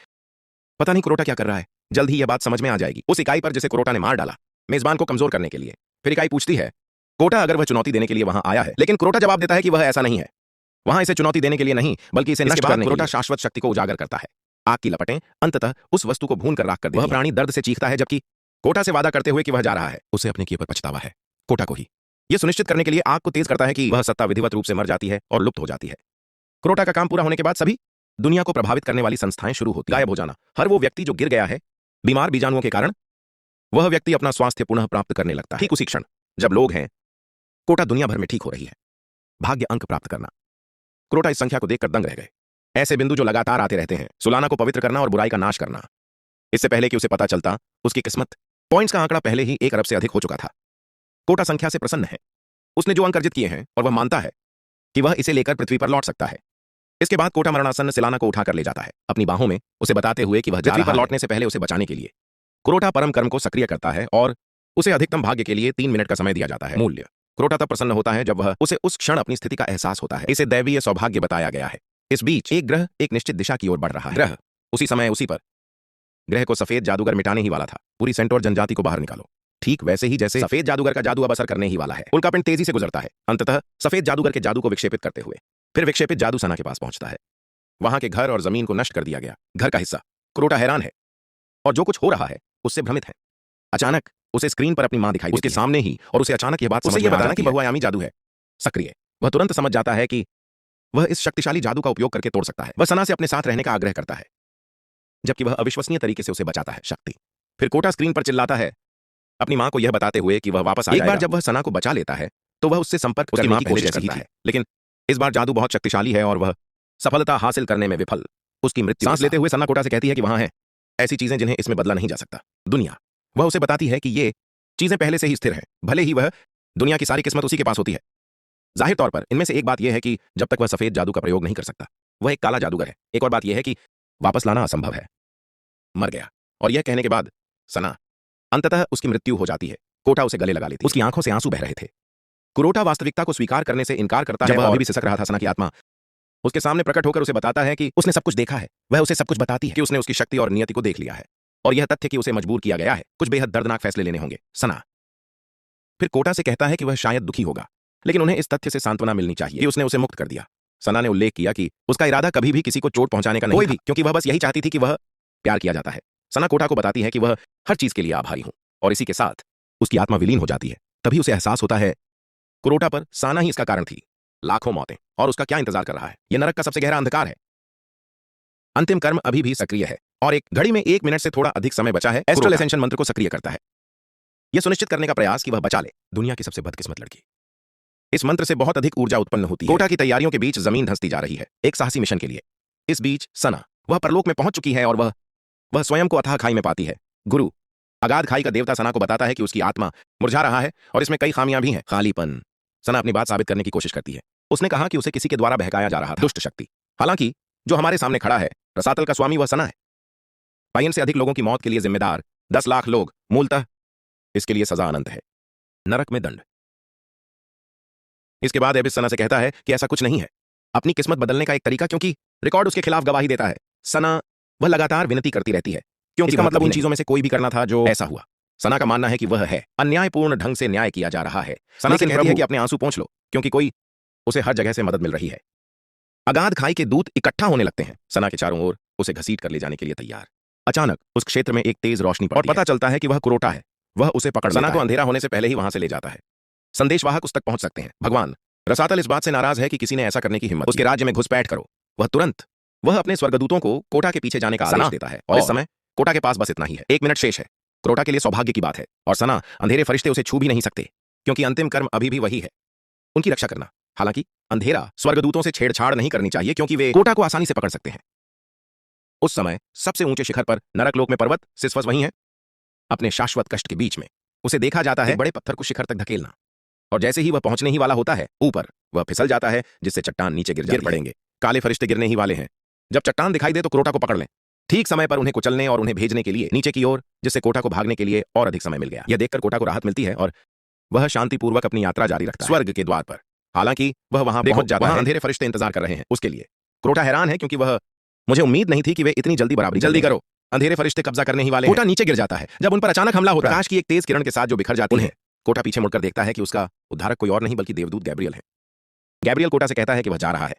पता नहीं कोटा क्या कर रहा है, जल्द ही यह बात समझ में आ जाएगी। उस इकाई पर जिसे कोटा ने मार डाला, मेजबान को कमजोर करने के लिए। फिर इकाई पूछती है कोटा अगर वह चुनौती देने के लिए वहां आया है, लेकिन कोटा जवाब देता है कि वह ऐसा नहीं है। वहां इसे चुनौती देने के लिए नहीं बल्कि इसे नष्ट करने के लिए। कोटा शाश्वत शक्ति को उजागर करता है। आग की लपटें अंततः उस वस्तु को भून कर राख कर देती हैं। वह प्राणी दर्द से चीखता है जबकि कोटा से वादा करते हुए कि वह जा रहा है। उसे अपने किए पर पछतावा है। कोटा को ही यह सुनिश्चित करने के लिए आग को तेज करता है कि वह सत्ता विधिवत रूप से मर जाती है और लुप्त हो जाती है। कोटा का काम पूरा होने के बाद सभी दुनिया को प्रभावित करने वाली संस्थाएं शुरू होती हैं। गायब हो जाना। हर वो व्यक्ति जो गिर गया है बीमार बीजाणुओं के कारण, वह व्यक्ति अपना स्वास्थ्य पुनः प्राप्त करने लगता है। ठीक उसी क्षण जब लोग हैं कोटा दुनिया भर में ठीक हो रही है। भाग्य अंक प्राप्त करना। कोटा इस संख्या को देखकर दंग रह गए। ऐसे बिंदु जो लगातार आते रहते हैं। सुलाना को पवित्र करना और बुराई का नाश करना। इससे पहले कि उसे पता चलता उसकी किस्मत पॉइंट्स का आंकड़ा पहले ही 1 अरब से अधिक हो चुका था। कोटा संख्या से प्रसन्न है। उसने जो अंक अर्जित किए हैं और वह मानता है कि वह इसे लेकर पृथ्वी पर लौट सकता है। इसके बाद कोटा मरणासन्न सिलाना को उठाकर ले जाता है अपनी बाहों में, उसे बताते हुए कि वह पृथ्वी पर लौटने से पहले उसे बचाने के लिए। कोटा परम कर्म को सक्रिय करता है और उसे अधिकतम भाग्य के लिए 3 मिनट का समय दिया जाता है। मूल्य। कोटा तब प्रसन्न होता है जब वह उसे उस क्षण अपनी स्थिति का एहसास होता है। इसे दैवीय सौभाग्य बताया गया है। इस बीच एक ग्रह एक निश्चित दिशा की ओर बढ़ रहा है। ग्रह उसी समय उसी पर। ग्रह को सफेद जादूगर मिटाने ही वाला था। पूरी सेंटोर जनजाति को बाहर निकालो। ठीक वैसे ही जैसे सफेद जादूगर का जादू अब असर करने ही वाला है। उल्कापिंड तेजी से गुजरता है, अंततः सफेद जादूगर के जादू को विक्षेपित करते हुए। फिर विक्षेपित जादू सना के पास पहुंचता है। वहां के घर और जमीन को नष्ट कर दिया गया। घर का हिस्सा। कोटा हैरान है और जो कुछ हो रहा है उससे भ्रमित है। अचानक उसे स्क्रीन पर अपनी मां दिखाई उसके सामने ही, और उसे अचानक यह बात समझ में बताना कि बहुआयामी जादू है सक्रिय। वह तुरंत समझ जाता है कि वह इस शक्तिशाली जादू का उपयोग करके तोड़ सकता है। वह सना से अपने साथ रहने का आग्रह करता है जबकि वह अविश्वसनीय तरीके से उसे बचाता है। शक्ति। फिर कोटा स्क्रीन पर चिल्लाता है अपनी मां को यह बताते हुए कि वह वापस आ जाएगा। एक बार जब वह सना को बचा लेता है तो वह उससे संपर्क करने की कोशिश करता है, लेकिन इस बार जादू बहुत शक्तिशाली है और वह सफलता हासिल करने में विफल। उसकी मृत्यु। सांस लेते हुए सना कोटा से कहती है कि वहां है ऐसी चीजें जिन्हें इसमें बदला नहीं जा सकता। दुनिया। वह उसे बताती है कि ये चीजें पहले से ही स्थिर हैं, भले ही वह दुनिया की सारी किस्मत उसी के पास होती है। जाहिर तौर पर इनमें से एक बात यह है कि जब तक वह सफेद जादू का प्रयोग नहीं कर सकता वह एक काला जादूगर है। एक और बात यह है कि वापस लाना असंभव है। मर गया। और यह कहने के बाद सना अंततः उसकी मृत्यु हो जाती है। कोटा उसे गले लगा लेती। उसकी आंखों से आंसू बह रहे थे। कोटा वास्तविकता को स्वीकार करने से इनकार करता है। वह अभी भी सिसक रहा था। सना की आत्मा उसके सामने प्रकट होकर उसे बताता है कि उसने सब कुछ देखा है। वह उसे सब कुछ बताती है कि उसने उसकी शक्ति और नियति को देख लिया है और यह तथ्य कि उसे मजबूर किया गया है कुछ बेहद दर्दनाक फैसले लेने होंगे। सना फिर कोटा से कहता है कि वह शायद दुखी होगा, लेकिन उन्हें इस तथ्य से सांत्वना मिलनी चाहिए कि उसने उसे मुक्त कर दिया। सना ने उल्लेख किया कि उसका इरादा कभी भी किसी को चोट पहुंचाने का नहीं था, क्योंकि वह बस यही चाहती थी कि वह प्यार किया जाता है। सना कोटा को बताती है कि वह हर चीज के लिए आभारी हूं और इसी के साथ उसकी आत्मा विलीन हो जाती है। तभी उसे एहसास होता है कुरोटा पर साना ही इसका कारण थी। लाखों मौतें, और उसका क्या इंतजार कर रहा है? यह नरक का सबसे गहरा अंधकार है। अंतिम कर्म अभी भी सक्रिय है और एक घड़ी में 1 मिनट से थोड़ा अधिक समय बचा है। एस्ट्रल एसेंशन मंत्र को सक्रिय करता है, यह सुनिश्चित करने का प्रयास कि वह बचा ले दुनिया की सबसे बदकिस्मत लड़की। इस मंत्र से बहुत अधिक ऊर्जा उत्पन्न होती है। कोटा की तैयारियों के बीच जमीन धंसती जा रही है एक साहसी मिशन के लिए। इस बीच सना, वह परलोक में पहुंच चुकी है और वह स्वयं को अथाह खाई में पाती है। गुरु, अगाध खाई का देवता सना को बताता है कि उसकी आत्मा मुरझा रहा है और इसमें कई खामियां भी हैं। खालीपन। सना अपनी बात साबित करने की कोशिश करती है। उसने कहा कि उसे किसी के द्वारा बहकाया जा रहा था, दुष्ट शक्ति। हालांकि जो हमारे सामने खड़ा है, रसातल का स्वामी, वह सना है। बायन से अधिक लोगों की मौत के लिए जिम्मेदार 10 लाख लोग। मूलतः इसके लिए सजा अनंत है, नरक में दंड। इसके बाद एबिस सना से कहता है कि ऐसा कुछ नहीं है, अपनी किस्मत बदलने का एक तरीका, क्योंकि रिकॉर्ड उसके खिलाफ गवाही देता है। सना, वह लगातार विनती करती रहती है, क्योंकि इसका मतलब उन चीजों में से कोई भी करना था जो ऐसा हुआ। सना का मानना है कि वह है अन्यायपूर्ण ढंग से न्याय किया जा रहा है। सना से कहती है कि अपने आंसू पोंछ लो, क्योंकि कोई उसे हर जगह से मदद मिल रही है। अगाध खाई के दूत इकट्ठा होने लगते हैं, सना के चारों ओर उसे घसीट कर ले जाने के लिए तैयार। अचानक उस क्षेत्र में एक तेज रोशनी पड़ती है और पता चलता है कि वह कुरोटा है। वह उसे पकड़ सना को अंधेरा होने से पहले ही वहां से ले जाता है। संदेशवाहक उस तक पहुंच सकते हैं। भगवान, रसातल इस बात से नाराज है कि किसी ने ऐसा करने की हिम्मत। उसके राज्य में घुसपैठ करो। वह अपने स्वर्गदूतों को कोटा के पीछे जाने का आदेश देता है और इस समय कोटा के पास बस इतना ही है। 1 मिनट शेष है। कोटा के लिए सौभाग्य की बात है और सना, अंधेरे फरिश्ते उसे छू भी नहीं सकते, क्योंकि अंतिम कर्म अभी भी वही है, उनकी रक्षा करना। हालांकि अंधेरा स्वर्गदूतों से छेड़छाड़ नहीं करनी चाहिए, क्योंकि वे कोटा को आसानी से पकड़ सकते हैं। उस समय सबसे ऊंचे शिखर पर, नरकलोक में, पर्वत सिसफस वही है, अपने शाश्वत कष्ट के बीच में। उसे देखा जाता है बड़े पत्थर को शिखर तक धकेलना, और जैसे ही वह पहुंचने ही वाला होता है ऊपर, वह फिसल जाता है, जिससे चट्टान नीचे गिर पड़ेंगे। काले फरिश्ते गिरने ही वाले हैं। जब चट्टान दिखाई दे तो कोटा को पकड़ लें, ठीक समय पर उन्हें कुचलने और उन्हें भेजने के लिए नीचे की ओर, जिससे कोटा को भागने के लिए और अधिक समय मिल गया। यह देखकर कोटा को राहत मिलती है और वह शांतिपूर्वक अपनी यात्रा जारी रखता है स्वर्ग के द्वार पर। हालांकि वह वहां पहुंच जाता है, अंधेरे फरिश्ते इंतजार कर रहे हैं उसके लिए। कोटा हैरान है, क्योंकि मुझे उम्मीद नहीं थी कि वे इतनी जल्दी बराबरी। जल्दी करो, अंधेरे फरिश्ते कब्जा करने ही वाले। कोटा नीचे गिर जाता है जब उन पर अचानक हमला होता है। प्रकाश की एक तेज किरण के साथ जो बिखर जाती है। कोटा पीछे मुड़कर देखता है कि उसका उद्धारक कोई और नहीं बल्कि देवदूत गैब्रियल है। गैब्रियल कोटा से कहता है कि वह जा रहा है,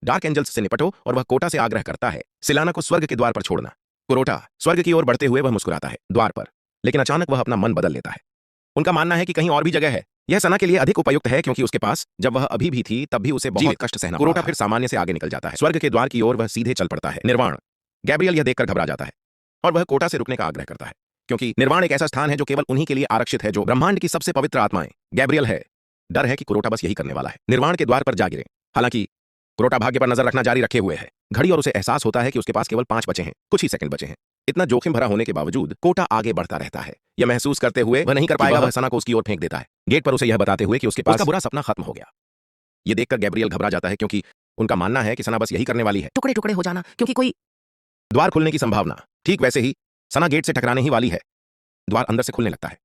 डार्क एंजल्स से निपटो, और वह कोटा से आग्रह करता है सिलाना को स्वर्ग के द्वार पर छोड़ना। कोटा स्वर्ग की ओर बढ़ते हुए वह मुस्कुराता है द्वार पर, लेकिन अचानक वह अपना मन बदल लेता है। उनका मानना है कि कहीं और भी जगह है। यह सना के लिए अधिक उपयुक्त है, क्योंकि उसके पास जब वह अभी भी थी तब भी उसे बहुत कष्ट सहना पड़ा। कोटा फिर सामान्य से आगे निकल जाता है। स्वर्ग के द्वार की ओर वह सीधे चल पड़ता है। निर्वाण। गैब्रियल यह देखकर घबरा जाता है और वह कोटा से रुकने का आग्रह करता है, क्योंकि निर्वाण एक ऐसा स्थान है जो केवल उन्हीं के लिए आरक्षित है, जो ब्रह्मांड की सबसे पवित्र आत्माएं। गैब्रियल है डर है कि कोटा बस यही करने वाला है, निर्वाण के द्वार पर जा गिरे। हालांकि कोटा भाग्य पर नजर रखना जारी रखे हुए है घड़ी, और उसे एहसास होता है कि उसके पास केवल 5 बचे हैं, कुछ ही सेकंड बचे हैं। इतना जोखिम भरा होने के बावजूद कोटा आगे बढ़ता रहता है। यह महसूस करते हुए वह नहीं कर पाएगा, वह सना को उसकी ओर फेंक देता है, गेट पर उसे यह बताते हुए कि उसके पास उसका बुरा सपना खत्म हो गया। यह देखकर गैब्रियल घबरा जाता है, क्योंकि उनका मानना है कि सना बस यही करने वाली है, टुकड़े टुकड़े हो जाना, क्योंकि कोई द्वार खुलने की संभावना। ठीक वैसे ही सना गेट से टकराने ही वाली है, द्वार अंदर से खुलने लगता है।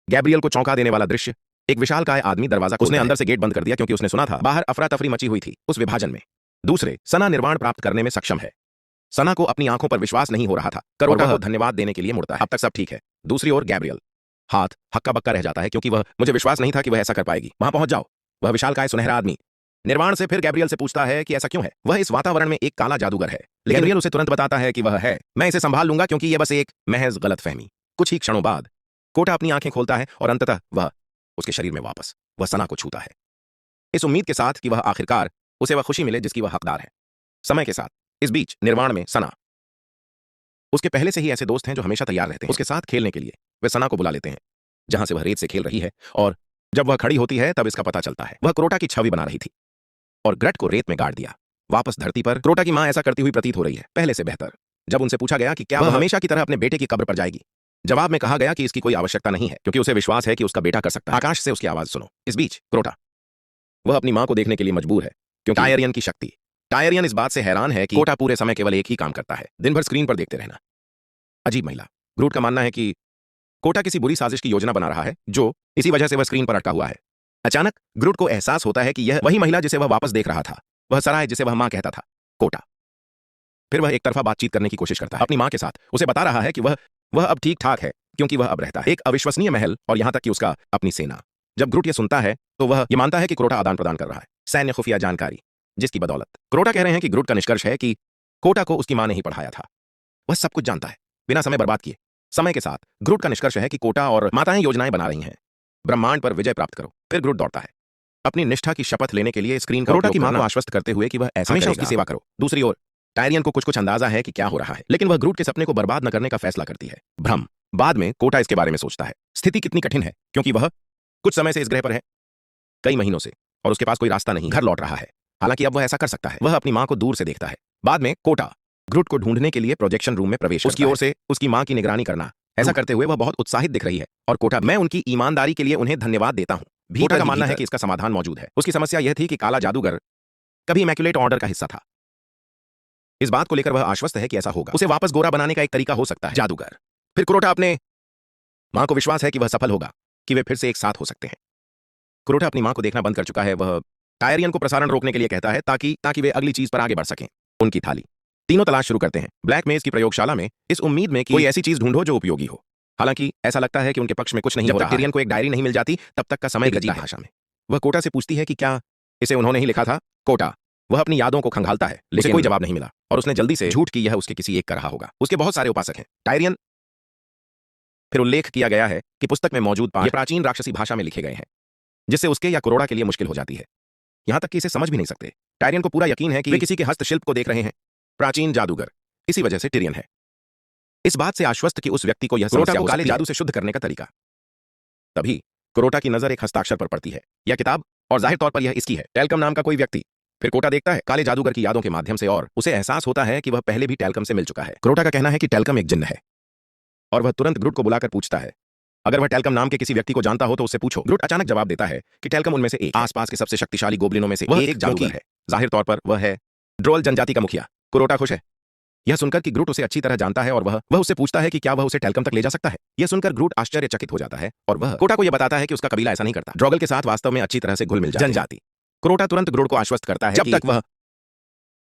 गैब्रियल को चौंका देने वाला दृश्य, एक विशालकाय आदमी दरवाजा उसने अंदर से गेट बंद कर दिया, क्योंकि उसने सुना था बाहर अफरा तफरी मची हुई थी उस विभाजन में। दूसरे, सना निर्वाण प्राप्त करने में सक्षम है। सना को अपनी आंखों पर विश्वास नहीं हो रहा था। कोटा को धन्यवाद देने के लिए मुड़ता है, अब तक सब ठीक है। दूसरी ओर गैब्रियल हाथ हक्का बक्का रह जाता है, क्योंकि मुझे विश्वास नहीं था कि वह ऐसा कर पाएगी। वहां पहुंच जाओ, वह विशालकाय सुनहरा आदमी निर्वाण से फिर गैब्रियल से पूछता है कि ऐसा क्यों है। वह इस वातावरण में एक काला जादूगर है, लेकिन गैब्रियल उसे तुरंत बताता है कि वह है, मैं इसे संभाल लूंगा, क्योंकि यह बस एक महज गलतफहमी। कुछ ही क्षणों बाद कोटा अपनी आंखें खोलता है और अंततः वह उसके शरीर में वापस वह सना को छूता है, इस उम्मीद के साथ कि वह आखिरकार उसे वह खुशी मिले जिसकी वह हकदार है। समय के साथ इस बीच निर्वाण में सना, उसके पहले से ही ऐसे दोस्त हैं जो हमेशा तैयार रहते हैं उसके साथ खेलने के लिए। वे सना को बुला लेते हैं जहां से वह रेत से खेल रही है, और जब वह खड़ी होती है तब इसका पता चलता है वह कोटा की छवि बना रही थी और ग्रट को रेत में गाड़ दिया। वापस धरती पर कोटा की मां ऐसा करती हुई प्रतीत हो रही है, पहले से बेहतर। जब उनसे पूछा गया कि क्या वह हमेशा की तरह अपने बेटे की कब्र पर जाएगी, जवाब में कहा गया कि इसकी कोई आवश्यकता नहीं है, क्योंकि उसे विश्वास है कि उसका बेटा कर सकता है। आकाश से उसकी आवाज सुनो। इस बीच कोटा, वह अपनी मां को देखने के लिए मजबूर है, क्योंकि टायरियन की शक्ति। टायरियन इस बात से हैरान है कि कोटा पूरे समय केवल एक ही काम करता है, दिन भर स्क्रीन पर देखते रहना। अजीब महिला। ग्रूट का मानना है कि कोटा किसी बुरी साजिश की योजना बना रहा है, जो इसी वजह से वह स्क्रीन पर अटका हुआ है। अचानक ग्रूट को एहसास होता है कि यह वही महिला जिसे वह वापस देख रहा था, वह सरा है जिसे वह मां कहता था, कोटा। फिर वह एक तरफा बातचीत करने की कोशिश करता है अपनी मां के साथ। उसे बता रहा है कि वह अब ठीक ठाक है, क्योंकि वह अब रहता है एक अविश्वसनीय महल, और यहां तक कि उसका अपनी सेना। जब ग्रूट यह सुनता है तो वह यह मानता है कि कोटा आदान प्रदान कर रहा है सैन्य खुफिया जानकारी, जिसकी बदौलत कोटा कह रहे हैं कि ग्रूट का निष्कर्ष है कि कोटा को उसकी मां ने ही पढ़ाया था। वह सब कुछ जानता है बिना समय बर्बाद किए। समय के साथ ग्रूट का निष्कर्ष है कि कोटा और माताएं योजनाएं बना रही हैं, ब्रह्मांड पर विजय प्राप्त करो। फिर ग्रुट दौड़ता है अपनी निष्ठा की शपथ लेने के लिए स्क्रीन कोरोटा की मां को आश्वस्त करते हुए कि वह ऐसा हमेशा उसकी सेवा करो। दूसरी ओर टायरियन को कुछ अंदाजा है कि क्या हो रहा है, लेकिन वह ग्रूट के सपने को बर्बाद न करने का फैसला करती है। भ्रम। बाद में कोटा इसके बारे में सोचता है स्थिति कितनी कठिन है, क्योंकि वह कुछ समय से इस ग्रह पर है, कई महीनों से, और उसके पास कोई रास्ता नहीं, घर लौट रहा है। हालांकि अब वह ऐसा कर सकता है। वह अपनी मां को दूर से देखता है। बाद में कोटा ग्रूट को ढूंढने के लिए प्रोजेक्शन रूम में प्रवेश उसकी ओर से उसकी मां की निगरानी करना। ऐसा करते हुए वह बहुत उत्साहित दिख रही है और कोटा, मैं उनकी ईमानदारी के लिए उन्हें धन्यवाद देता हूं। कोटा का मानना है कि इसका समाधान मौजूद है। उसकी समस्या यह थी कि काला जादूगर कभी इमैक्युलेट ऑर्डर का हिस्सा था। इस बात को लेकर वह आश्वस्त है कि ऐसा होगा। उसे वापस गोरा बनाने का एक तरीका हो सकता है जादूगर। फिर कुरोटा अपने मां को विश्वास है कि वह सफल होगा, कि वे फिर से एक साथ हो सकते हैं। कुरोटा अपनी मां को देखना बंद कर चुका है। वह टायरियन को प्रसारण रोकने के लिए कहता है ताकि वे अगली चीज पर आगे बढ़ सकें। उनकी थाली। तीनों तलाश शुरू करते हैं ब्लैक मेज की प्रयोगशाला में, इस उम्मीद में कि कोई ऐसी चीज ढूंढो जो उपयोगी हो। हालांकि ऐसा लगता है कि उनके पक्ष में कुछ नहीं हो रहा है। टायरियन को एक डायरी नहीं मिल जाती तब तक का समय गजीब भाषा में। वह कोटा से पूछती है कि क्या इसे उन्होंने ही लिखा था। कोटा वह अपनी यादों को खंगालता है, लेकिन कोई जवाब नहीं मिला और उसने जल्दी से झूठ की यह उसके किसी एक का रहा होगा। उसके बहुत सारे उपासक हैं। टायरियन फिर उल्लेख किया गया है कि पुस्तक में मौजूद पाठ प्राचीन राक्षसी भाषा में लिखे गए हैं, जिससे उसके या कुरोड़ा के लिए मुश्किल हो जाती है, यहां तक कि इसे समझ भी नहीं सकते। टायरियन को पूरा यकीन है कि वे किसी के हस्तशिल्प को देख रहे हैं, प्राचीन जादूगर। इसी वजह से टिरियन है इस बात से आश्वस्त कि उस व्यक्ति को यह कुरोटा को काले जादू से शुद्ध करने का तरीका। तभी कुरोटा की नजर एक हस्ताक्षर पर पड़ती है, यह किताब, और जाहिर तौर पर यह इसकी है। टेलकम नाम का कोई व्यक्ति। फिर कोटा देखता है काले जादूगर की यादों के माध्यम से और उसे एहसास होता है कि वह पहले भी टेलकम से मिल चुका है। कुरोटा का कहना है कि टेलकम एक जिन्न है और वह तुरंत ग्रुट को बुलाकर पूछता है अगर वह टेलकम नाम के किसी व्यक्ति को जानता हो तो उससे पूछो। ग्रुट अचानक जवाब देता है कि टेलकम उनमें से एक, आसपास के सबसे शक्तिशाली गोब्लिनों में से वह एक जादूगर है। जाहिर तौर पर वह है ड्रोल जनजाति का मुखिया। कुरोटा खुश है यह सुनकर कि ग्रूट उसे अच्छी तरह जानता है और वह उससे पूछता है कि क्या वह उसे टेलकम तक ले जा सकता है। यह सुनकर ग्रूट आश्चर्यचकित हो जाता है और वह कोटा को यह बताता है कि उसका कबीला ऐसा नहीं करता। ड्रोगल के साथ वास्तव में अच्छी तरह से घुल मिल जाती जनजाति। कोटा तुरंत ग्रूट को आश्वस्त करता है जब तक वह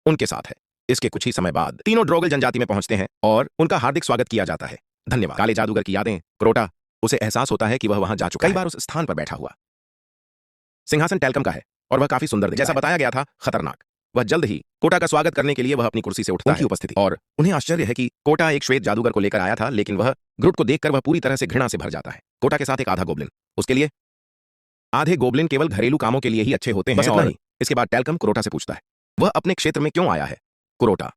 उनके साथ है। इसके कुछ ही समय बाद तीनों ड्रोगल जनजाति में पहुंचते हैं और उनका हार्दिक स्वागत किया जाता है। धन्यवाद। काले जादूगर की यादें। कोटा उसे एहसास होता है कि वह वहां जा चुका है, कई बार उस स्थान पर बैठा हुआ। सिंहासन टेलकम का है और वह काफी सुंदर जैसा बताया गया था, खतरनाक। वह जल्द ही कोटा का स्वागत करने के लिए वह अपनी कुर्सी से उठता है उपस्थिति, और उन्हें आश्चर्य है कि कोटा एक श्वेत जादूगर को लेकर आया था, लेकिन वह ग्रुट को देखकर वह पूरी तरह से घृणा से भर जाता है। कोटा के साथ एक आधा गोब्लिन। उसके लिए आधे गोब्लिन केवल घरेलू कामों के लिए ही अच्छे होते हैं, बस इतना ही। इसके बाद टेलकम कोटा से पूछता है वह अपने क्षेत्र में क्यों आया है। कोटा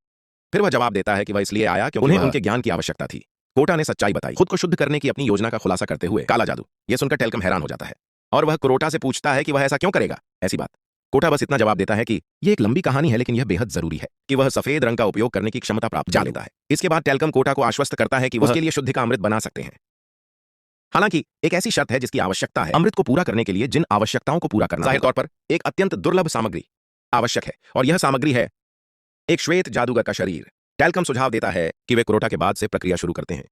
फिर वह जवाब देता है कि वह इसलिए आया क्योंकि उन्हें उनके ज्ञान की आवश्यकता थी। कोटा ने सच्चाई बताई, खुद को शुद्ध करने की अपनी योजना का खुलासा करते हुए। काला जादू। यह सुनकर टेलकम हैरान हो जाता है और वह कोटा से पूछता है कि वह ऐसा क्यों करेगा। ऐसी बात। कोटा बस इतना जवाब देता है कि यह एक लंबी कहानी है, लेकिन यह बेहद जरूरी है कि वह सफेद रंग का उपयोग करने की क्षमता प्राप्त कर लेता है। इसके बाद टेलकम कोटा को आश्वस्त करता है कि वह उसके लिए शुद्धि का अमृत बना सकते हैं। हालांकि एक ऐसी शर्त है जिसकी आवश्यकता है। अमृत को पूरा करने के लिए जिन आवश्यकताओं को पूरा करना जाहिर तौर पर एक अत्यंत दुर्लभ सामग्री आवश्यक है, और यह सामग्री है एक श्वेत जादूगर का शरीर। टेलकम सुझाव देता है कि वे कोटा के बाद से प्रक्रिया शुरू करते हैं।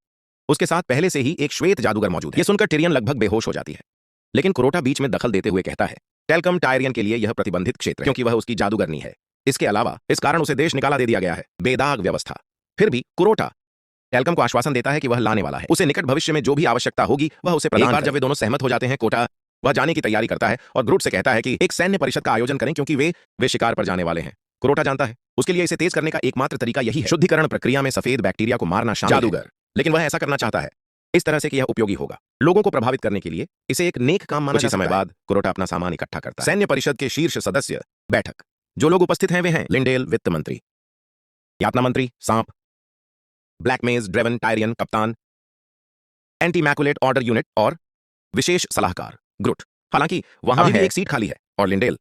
उसके साथ पहले से ही एक श्वेत जादूगर मौजूद है। यह सुनकर टिरियन लगभग बेहोश हो जाती है, लेकिन कोटा बीच में दखल देते हुए कहता है टेलकम टायरियन के लिए यह प्रतिबंधित क्षेत्र है क्योंकि वह उसकी जादूगरनी है। इसके अलावा इस कारण उसे देश निकाला दे दिया गया है। बेदाग व्यवस्था। फिर भी कोटा टेलकम को आश्वासन देता है कि वह लाने वाला है। उसे निकट भविष्य में जो भी आवश्यकता होगी वह उसे प्रदान करेगा। जब वे दोनों सहमत हो जाते हैं, कोटा वह जाने की तैयारी करता है और ग्रुट से कहता है कि एक सैन्य परिषद का आयोजन करें क्योंकि वे शिकार पर जाने वाले हैं। कोटा जानता है उसके लिए इसे तेज करने का एकमात्र तरीका यही है। शुद्धिकरण प्रक्रिया में सफेद बैक्टीरिया को मारना शामिल है। जादूगर, लेकिन वह ऐसा करना चाहता है इस तरह से कि यह उपयोगी होगा लोगों को प्रभावित करने के लिए। इसे एक नेक काम माना जा सकता है। कुछ समय बाद कोटा अपना सामान इकट्ठा करता है। सैन्य परिषद के शीर्ष सदस्य बैठक। जो लोग उपस्थित हैं वे हैं लिंडेल वित्त मंत्री, यातना मंत्री सांप, ब्लैक मेज ड्रेवन टायरियन कप्तान, एंटी मैकुलेट ऑर्डर यूनिट और विशेष सलाहकार ग्रुट। हालांकि वहां भी एक सीट खाली है और लिंडेल।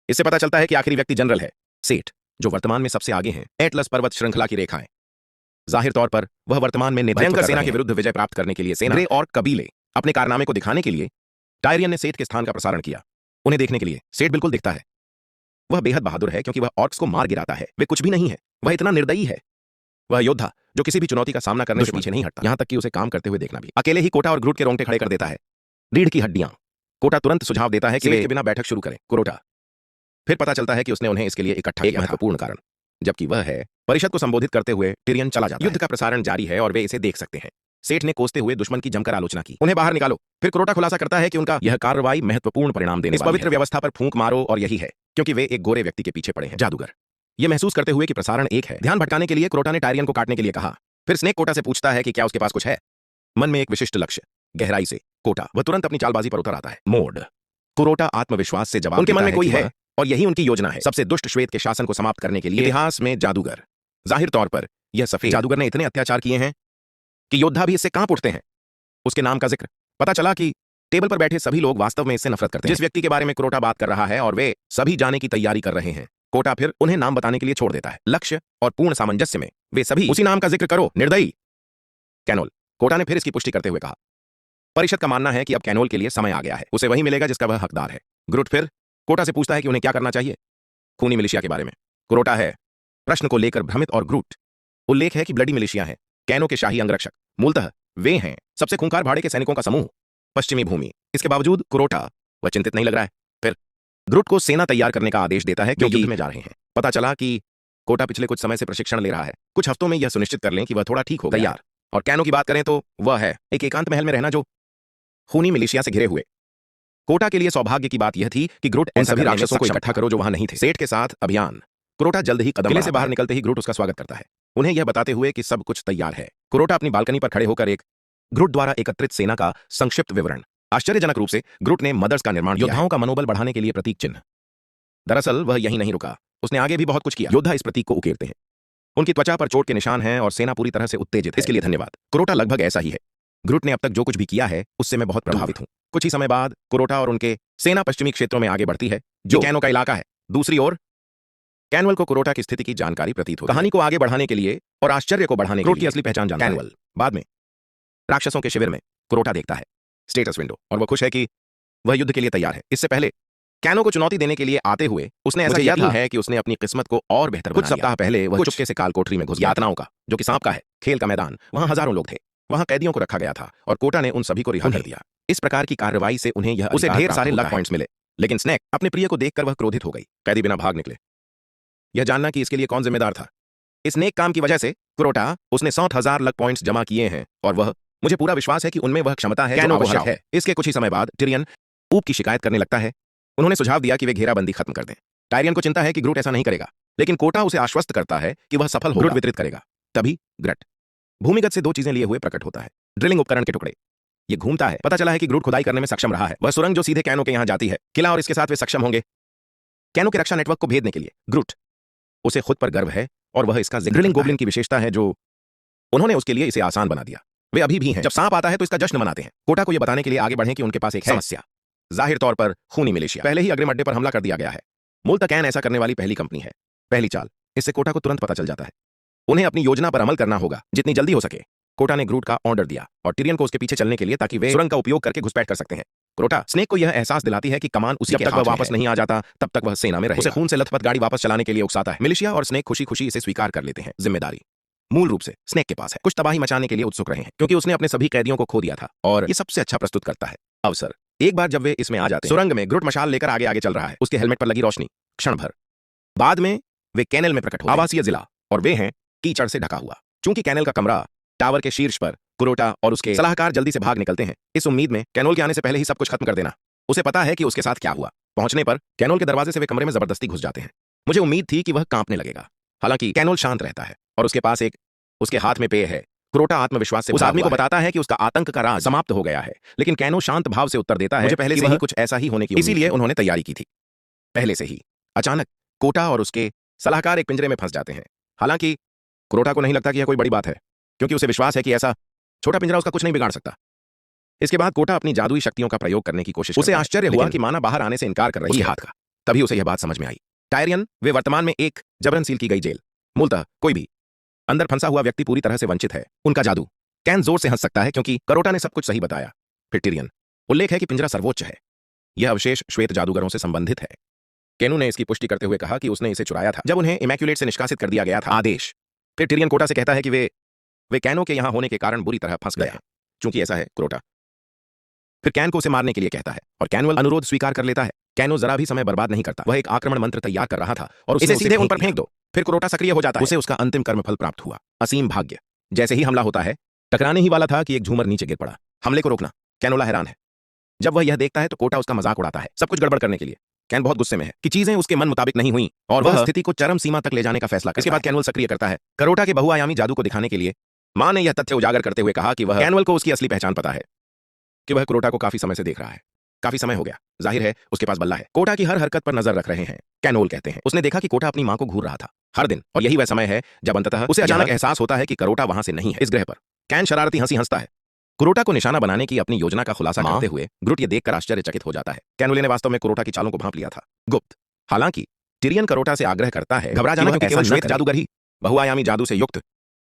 इससे पता चलता है कि आखिरी व्यक्ति जनरल है सेठ, जो वर्तमान में सबसे आगे हैं। एटलस पर्वत श्रृंखला की रेखाएं। जाहिर तौर पर वह वर्तमान में भयंकर सेना के विरुद्ध विजय प्राप्त करने के लिए सेना और कबीले अपने कारनामे को दिखाने के लिए टायरियन ने सेठ के स्थान का प्रसारण किया। उन्हें देखने के लिए सेठ बिल्कुल दिखता है। वह बेहद बहादुर है क्योंकि वह ऑर्क्स को मार गिराता है। वे कुछ भी नहीं है, वह इतना निर्दयी है। वह योद्धा जो किसी भी चुनौती का सामना करने से पीछे नहीं हटता, यहां तक कि उसे काम करते हुए देखना भी। अकेले ही कोटा और ग्रूट के रोंगटे खड़े कर देता है। रीढ़ की हड्डियां। कोटा तुरंत सुझाव देता है कि वे के बिना बैठक शुरू करें। कोटा फिर पता चलता है कि उसने उन्हें इसके लिए इकट्ठा किया। महत्वपूर्ण कारण जबकि वह है परिषद को संबोधित करते हुए टिरियन चला जाता है। युद्ध का प्रसारण जारी है और वे इसे देख सकते हैं। सेठ ने कोसते हुए दुश्मन की जमकर आलोचना की। उन्हें बाहर निकालो। फिर कोटा खुलासा करता है कि उनका यह कार्रवाई महत्वपूर्ण परिणाम देने वाली है। इस पवित्र व्यवस्था पर फूंक मारो, और यही है क्योंकि वे एक गोरे व्यक्ति के पीछे पड़े हैं। जादूगर यह महसूस करते हुए कि प्रसारण एक है, ध्यान भटकाने के लिए कोटा ने टायरियन को काटने के लिए कहा। फिर स्नेक कोटा से पूछता है कि क्या उसके पास कुछ है। मन में एक विशिष्ट लक्ष्य। गहराई से कोटा वह तुरंत अपनी चालबाजी पर उतर आता है। मोड कुरोटा आत्मविश्वास से जवाब उनके मन में कोई है और यही उनकी योजना है, सबसे दुष्ट श्वेत के शासन को समाप्त करने के लिए इतिहास में जादूगर। जाहिर तौर पर यह सफेद जादूगर ने इतने अत्याचार किए हैं कि योद्धा भी इससे कांप उठते हैं। उसके नाम का जिक्र पता चला कि टेबल पर बैठे सभी लोग वास्तव में इससे नफरत करते हैं। जिस व्यक्ति के बारे में कुरोटा बात कर रहा है और वे सभी जाने की तैयारी कर रहे हैं, कोटा फिर उन्हें नाम बताने के लिए छोड़ देता है। लक्ष्य और पूर्ण सामंजस्य में वे सभी उसी नाम का जिक्र करो, निर्दयी कैनोल। कोटा ने फिर इसकी पुष्टि करते हुए कहा, परिषद का मानना है कि अब कैनोल के लिए समय आ गया है, उसे वही मिलेगा जिसका वह हकदार है। ग्रुट फिर कोटा से पूछता है कि उन्हें क्या करना चाहिए। खूनी मिलिशिया के बारे में कुरोटा है प्रश्न को लेकर भ्रमित और ग्रुट उल्लेख है कि ब्लडी मिलिशिया है कैनो के शाही अंगरक्षक, मूलतः वे हैं सबसे खूंखार भाड़े के सैनिकों का समूह पश्चिमी भूमि। इसके बावजूद कुरोटा वह चिंतित नहीं लग रहा है। फिर ग्रुट को सेना तैयार करने का आदेश देता है क्योंकि युद्ध में जा रहे हैं। पता चला कि कोटा पिछले कुछ समय से प्रशिक्षण ले रहा है। कुछ हफ्तों में यह सुनिश्चित कर लें कि वह थोड़ा ठीक हो तैयार। और कैनो की बात करें तो वह है एक एकांत महल में रहना जो खूनी मिलिशिया से घिरे हुए। कोटा के लिए सौभाग्य की बात यह थी कि ग्रुट उन सभी राक्षसों को इकट्ठा करो जो वहां नहीं थे। सेठ के साथ अभियान कुरोटा जल्द ही किले से बाहर निकलते ही ग्रुट उसका स्वागत करता है, उन्हें यह बताते हुए कि सब कुछ तैयार है। कुरोटा अपनी बालकनी पर खड़े होकर एक ग्रुट द्वारा एकत्रित सेना का संक्षिप्त विवरण। आश्चर्यजनक रूप से ग्रुट ने मदर्स का निर्माण किया, योद्धाओं का मनोबल बढ़ाने के लिए प्रतीक चिन्ह। दरअसल वह यहीं नहीं रुका, उसने आगे भी बहुत कुछ किया। योद्धा इस प्रतीक को उकेरते हैं, उनकी त्वचा पर चोट के निशान हैं और सेना पूरी तरह से उत्तेजित है। इसके लिए धन्यवाद। कुरोटा लगभग ऐसा ही है। ग्रुट ने अब तक जो कुछ भी किया है उससे मैं बहुत प्रभावित हूं। कुछ ही समय बाद कुरोटा और उनके सेना पश्चिमी क्षेत्रों में आगे बढ़ती है जो कैनो का इलाका है। दूसरी ओर कैनवल को कुरोटा की स्थिति की जानकारी प्रतीत होती है। कहानी को आगे बढ़ाने के लिए और आश्चर्य को बढ़ाने के लिए की असली पहचान जानता है कैनवल। बाद में राक्षसों के शिविर में कुरोटा देखता है स्टेटस विंडो और वह खुश है कि वह युद्ध के लिए तैयार है। इससे पहले कैनो को चुनौती देने के लिए आते हुए उसने ऐसा किया था है कि उसने अपनी किस्मत को और बेहतर बना लिया। कुछ सप्ताह पहले वह चुपके से काल कोठरी में घुस गया। यातनाओं का जो कि सांप का है खेल का मैदान, वहां हजारों लोग थे, वहां कैदियों को रखा गया था और कोटा ने उन सभी को रिहा कर दिया। इस प्रकार की कार्रवाई से उन्हें यह उसे ढेर सारे लक पॉइंट्स मिले, लेकिन स्नेक अपने प्रिय को देखकर वह क्रोधित हो गई। कैदी बिना भाग निकले। यह जानना कि इसके लिए कौन जिम्मेदार था। इस नेक काम की वजह से कुरोटा उसने 60,000 लक पॉइंट्स जमा किए हैं और वह मुझे पूरा विश्वास है कि उनमें वह क्षमता है जो आवश्यक है। इसके कुछ ही समय बाद टिरियन ऊप की शिकायत करने लगता है। उन्होंने सुझाव दिया कि वे घेराबंदी खत्म कर दें। टायरियन को चिंता है कि ग्रुट ऐसा नहीं करेगा, लेकिन कोटा उसे आश्वस्त करता है कि वह सफल होगा, ग्रुट वितरित करेगा। तभी ग्रट भूमिगत से 2 चीजें लिए हुए प्रकट होता है। ड्रिलिंग उपकरण के टुकड़े। ये घूमता है। पता चला है कि ग्रुट खुदाई करने में सक्षम रहा है। वह सुरंग जो सीधे कैनो के यहां जाती है, किला और इसके साथ वे सक्षम होंगे कैनो के रक्षा नेटवर्क को भेदने के लिए। ग्रुट उसे खुद पर गर्व है और वह इसका ड्रिलिंग गोब्लिन की विशेषता है जो उन्होंने उसके लिए इसे आसान बना दिया। वे अभी भी हैं। जब सांप आता है तो इसका जश्न मनाते हैं। कोटा को यह बताने के लिए आगे बढ़े कि उनके पास एक समस्या। जाहिर तौर पर खूनी मिलिशिया पहले ही अग्रिम अड्डे पर हमला कर दिया गया है। मूलतः कैन ऐसा करने वाली पहली कंपनी है। पहली चाल इससे कोटा को तुरंत पता चल जाता है। उन्हें अपनी योजना पर अमल करना होगा जितनी जल्दी हो सके। कोटा ने ग्रुट का ऑर्डर दिया और टिरियन को उसके पीछे चलने के लिए ताकि वे सुरंग का उपयोग करके घुसपैठ कर सकते हैं। कोटा स्नेक को यह एहसास दिलाती है कि कमान उसी जब तक वह वापस नहीं आ जाता तब तक वह सेना में रहेगा। उसे खून से लथपथ गाड़ी वापस चलाने के लिए उकसाता है। मिलिशिया और स्नेक खुशी खुशी इसे स्वीकार कर लेते हैं। जिम्मेदारी मूल रूप से स्नेक के पास है। कुछ तबाही मचाने के लिए उत्सुक रहे हैं क्योंकि उसने अपने सभी कैदियों को खो दिया था और ये सबसे अच्छा प्रस्तुत करता है अवसर। एक बार जब वे इसमें आ जाते हैं, सुरंग में ग्रुट मशाल लेकर आगे आगे चल रहा है, उसके हेलमेट पर लगी रोशनी क्षण भर बाद में वे कैनल में प्रकट हो। आवासीय जिला और वे हैं कीचड़ से ढका हुआ। चूंकि कैनल का कमरा टावर के शीर्ष पर, कुरोटा और उसके सलाहकार जल्दी से भाग निकलते हैं इस उम्मीद में कैनोल के आने से पहले ही सब कुछ खत्म कर देना। उसे पता है कि उसके साथ क्या हुआ। पहुंचने पर कैनोल के दरवाजे से वे कमरे में जबरदस्ती घुस जाते हैं। मुझे उम्मीद थी कि वह कांपने लगेगा, हालांकि कैनोल शांत रहता है और उसके पास उसके हाथ में पेय है। कुरोटा आत्मविश्वास से उस आदमी को बताता है कि उसका आतंक का राज समाप्त हो गया है, लेकिन कैनो शांत भाव से उत्तर देता है मुझे पहले से ही कुछ ऐसा ही होने की, इसीलिए उन्होंने तैयारी की थी पहले से ही। अचानक कोटा और उसके सलाहकार एक पिंजरे में फंस जाते हैं। हालांकि कुरोटा को नहीं लगता कि यह कोई बड़ी बात है क्योंकि उसे विश्वास है कि ऐसा छोटा पिंजरा उसका कुछ नहीं बिगाड़ सकता। इसके बाद कोटा अपनी जादुई शक्तियों का प्रयोग करने की कोशिश। उसे आश्चर्य हुआ कि माना बाहर आने से इनकार कर रही है हाथ का। तभी उसे यह बात समझ में आई। टायरियन वे वर्तमान में एक जबरन सील की गई जेल। मूलतः कोई भी अंदर फंसा हुआ व्यक्ति पूरी तरह से वंचित है। उनका जादू। कैन जोर से हंस सकता है क्योंकि करोटा ने सब कुछ सही बताया। फिर टिरियन उल्लेख है कि पिंजरा सर्वोच्च है। यह अवशेष श्वेत जादूगरों से संबंधित है। केनू ने इसकी पुष्टि करते हुए कहा कि उसने इसे चुराया था जब उन्हें इमैक्युलेट से निष्कासित कर दिया गया था आदेश। फिर टिरियन कोटा से कहता है कि वे कैनो के यहां होने के कारण बुरी तरह फंस गए हैं। चूंकि ऐसा है, कोटा फिर कैन को उसे मारने के लिए कहता है और कैनवल अनुरोध स्वीकार कर लेता है। कैनो जरा भी समय बर्बाद नहीं करता। वह एक आक्रमण मंत्र तैयार कर रहा था और इसे सीधे उन पर फेंक दो। फिर कुरोटा सक्रिय हो जाता है। उसे उसका अंतिम कर्मफल प्राप्त हुआ, असीम भाग्य। जैसे ही हमला होता है, टकराने ही वाला था कि एक झूमर नीचे गिर पड़ा। हमले को रोकना। कैनोला हैरान है। जब वह यह देखता है तो कोटा उसका मजाक उड़ाता है, सब कुछ गड़बड़ करने के लिए। कैन बहुत गुस्से में है कि चीजें उसके मन मुताबिक नहीं हुई और वह स्थिति को चरम सीमा तक ले जाने का फैसला करता है। इसके बाद कैनवल सक्रिय करता है। करोटा के बहुआयामी जादू को दिखाने के लिए मां ने यह तथ्य उजागर करते हुए कहा कि वह कैनवल को उसकी असली पहचान पता है। कि वह क्रोटा को काफी समय से देख रहा है। काफी समय हो गया, जाहिर है उसके पास बल्ला है। कोटा की हर हरकत पर नजर रख रहे हैं, कैनोल कहते हैं। उसने देखा कि कोटा अपनी मां को घूर रहा था हर दिन, और यही वह समय है जब अंततः उसे अचानक एहसास होता है कि करोटा वहां से नहीं है इस ग्रह पर। कैन शरारती हंसी हंसता है। क्रोटा को निशाना बनाने की अपनी योजना का खुलासा करते हुए ग्रुट ये देखकर आश्चर्यचकित हो जाता है। कैनोले ने वास्तव में क्रोटा की चालों को भांप लिया था। गुप्त। हालांकि टिरियन करोटा से आग्रह करता है, घबरा जाना, क्योंकि केवल श्वेत जादूगर ही, बहुआयामी जादू से युक्त,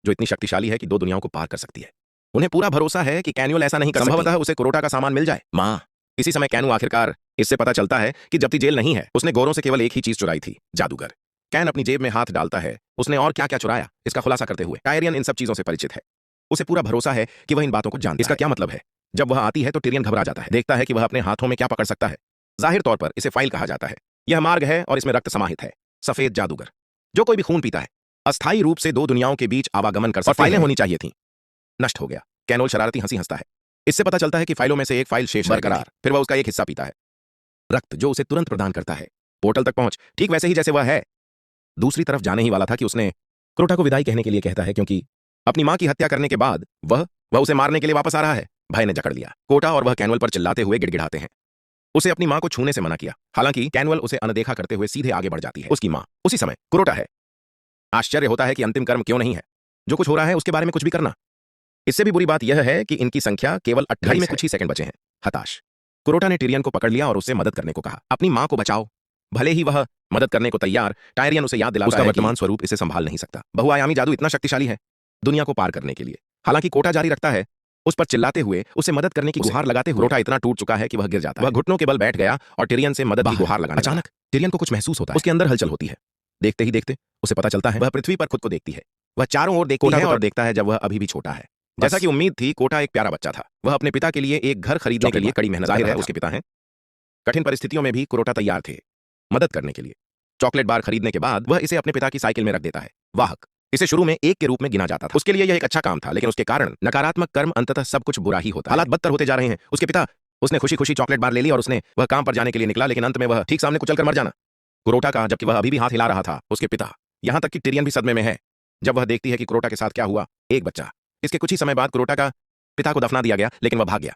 जो इतनी शक्तिशाली है कि 2 दुनियाओं को पार कर सकती है। उन्हें पूरा भरोसा है कि कैनुअल ऐसा नहीं कर सकती। संभवतः उसे क्रोटा का सामान मिल जाए। मां। इसी समय कैनु आखिरकार इससे पता चलता है कि जब्ती जेल नहीं है। उसने गोरों से केवल एक ही चीज चुराई थी, जादूगर। कैन अपनी जेब में हाथ डालता है। उसने और क्या क्या चुराया, इसका खुलासा करते हुए। टायरियन इन सब चीजों से परिचित है। उसे पूरा भरोसा है कि वह इन बातों को जानता है। इसका क्या मतलब है? जब वह आती है तो टिरियन घबरा जाता है। देखता है कि वह अपने हाथों में क्या पकड़ सकता है। जाहिर तौर पर इसे फाइल कहा जाता है। यह मार्ग है और इसमें रक्त समाहित है। सफेद जादूगर, जो कोई भी खून पीता है, अस्थायी रूप से 2 दुनियाओं के बीच आवागमन कर सकता है। फाइलें होनी चाहिए थी। नष्ट हो गया। कैनोल शरारती हंसी हंसता है। इससे पता चलता है कि फाइलों में से एक फाइल शेष बरकरार, फिर वह उसका एक हिस्सा पीता है। रक्त जो उसे तुरंत प्रदान करता है। पोर्टल तक पहुंच ठीक वैसे ही जैसे वह है। दूसरी तरफ जाने ही वाला था कि उसने क्रोटा को विदाई कहने के लिए कहता है, क्योंकि अपनी मां की हत्या करने के बाद वह उसे मारने के लिए वापस आ रहा है। भय ने जकड़ लिया। कोटा और वह कैनुअल पर चिल्लाते हुए गिड़गिड़ाते हैं। उसे अपनी मां को छूने से मना किया। हालांकि कैनुअल उसे अनदेखा करते हुए सीधे आगे बढ़ जाती है। उसकी मां उसी समय क्रोटा है। आश्चर्य होता है कि अंतिम कर्म क्यों नहीं है, जो कुछ हो रहा है उसके बारे में कुछ भी करना। इससे भी बुरी बात यह है कि इनकी संख्या केवल 28 में कुछ ही सेकंड बचे हैं। हताश, क्रोटा ने टिरियन को पकड़ लिया और उससे मदद करने को कहा। अपनी मां को बचाओ। भले ही वह मदद करने को तैयार, टायरियन उसे याद दिलाता है उसका वर्तमान स्वरूप इसे संभाल नहीं सकता। बहुआयामी जादू इतना शक्तिशाली है दुनिया को पार करने के लिए। हालांकि कोटा जारी रखता है, उस पर चिल्लाते हुए, उसे मदद करने की गुहार लगाते हुए। क्रोटा इतना टूट चुका है कि वह गिर जाता है। वह घुटनों के बल बैठ गया और टिरियन से मदद की गुहार लगाने लगा। अचानक टिरियन को कुछ महसूस होता है। उसके अंदर हलचल होती है। देखते ही देखते उसे पता चलता है वह पृथ्वी पर खुद को देखती है। वह चारों ओर देखती है और देखता है जब वह अभी भी छोटा है। जैसा कि उम्मीद थी, कोटा एक प्यारा बच्चा था। वह अपने पिता के लिए एक घर खरीदने के लिए कड़ी मेहनत कर रहा था। उसके पिता हैं। कठिन परिस्थितियों में भी क्रोटा तैयार थे मदद करने के लिए। चॉकलेट बार खरीदने के बाद वह इसे अपने पिता की साइकिल में रख देता है। वाहक इसे शुरू में एक के रूप में गिना जाता था। उसके लिए यह एक अच्छा काम था, लेकिन उसके कारण नकारात्मक कर्म अंततः सब कुछ बुरा ही होता है। हालात बदतर होते जा रहे हैं। उसके पिता, उसने खुशी खुशी चॉकलेट बार ले ली और उसने वह काम पर जाने के लिए निकला, लेकिन अंत में वह ठीक सामने कुचलकर मर जाना। क्रोटा का, जबकि वह अभी भी हाथ हिला रहा था। उसके पिता, यहां तक कि टिरियन भी सदमे में है जब वह देखती है कि क्रोटा के साथ क्या हुआ। एक बच्चा। इसके कुछ ही समय बाद क्रोटा का पिता को दफना दिया गया, लेकिन वह भाग गया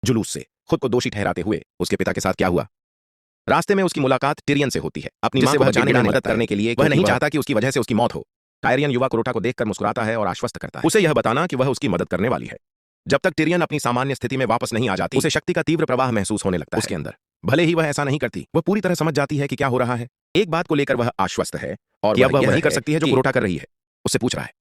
जुलूस से, खुद को दोषी ठहराते हुए। उसके पिता के साथ क्या हुआ? रास्ते में उसकी मुलाकात टिरियन से होती है, अपनी मां को बचाने में मदद करने के लिए। वह नहीं चाहता कि उसकी वजह से उसकी मौत हो। टायरियन युवा क्रोटा को देखकर मुस्कुराता है और आश्वस्त करता है उसे यह बताना कि वह उसकी मदद करने वाली है। जब तक टिरियन अपनी सामान्य स्थिति में वापस नहीं आ जाती, उसे शक्ति का तीव्र प्रवाह महसूस होने लगता है उसके अंदर। भले ही वह ऐसा नहीं करती, वह पूरी तरह समझ जाती है कि क्या हो रहा है। एक बात को लेकर वह आश्वस्त है और वह वही कर सकती है जो क्रोटा कर रही है। उससे पूछ रहा है।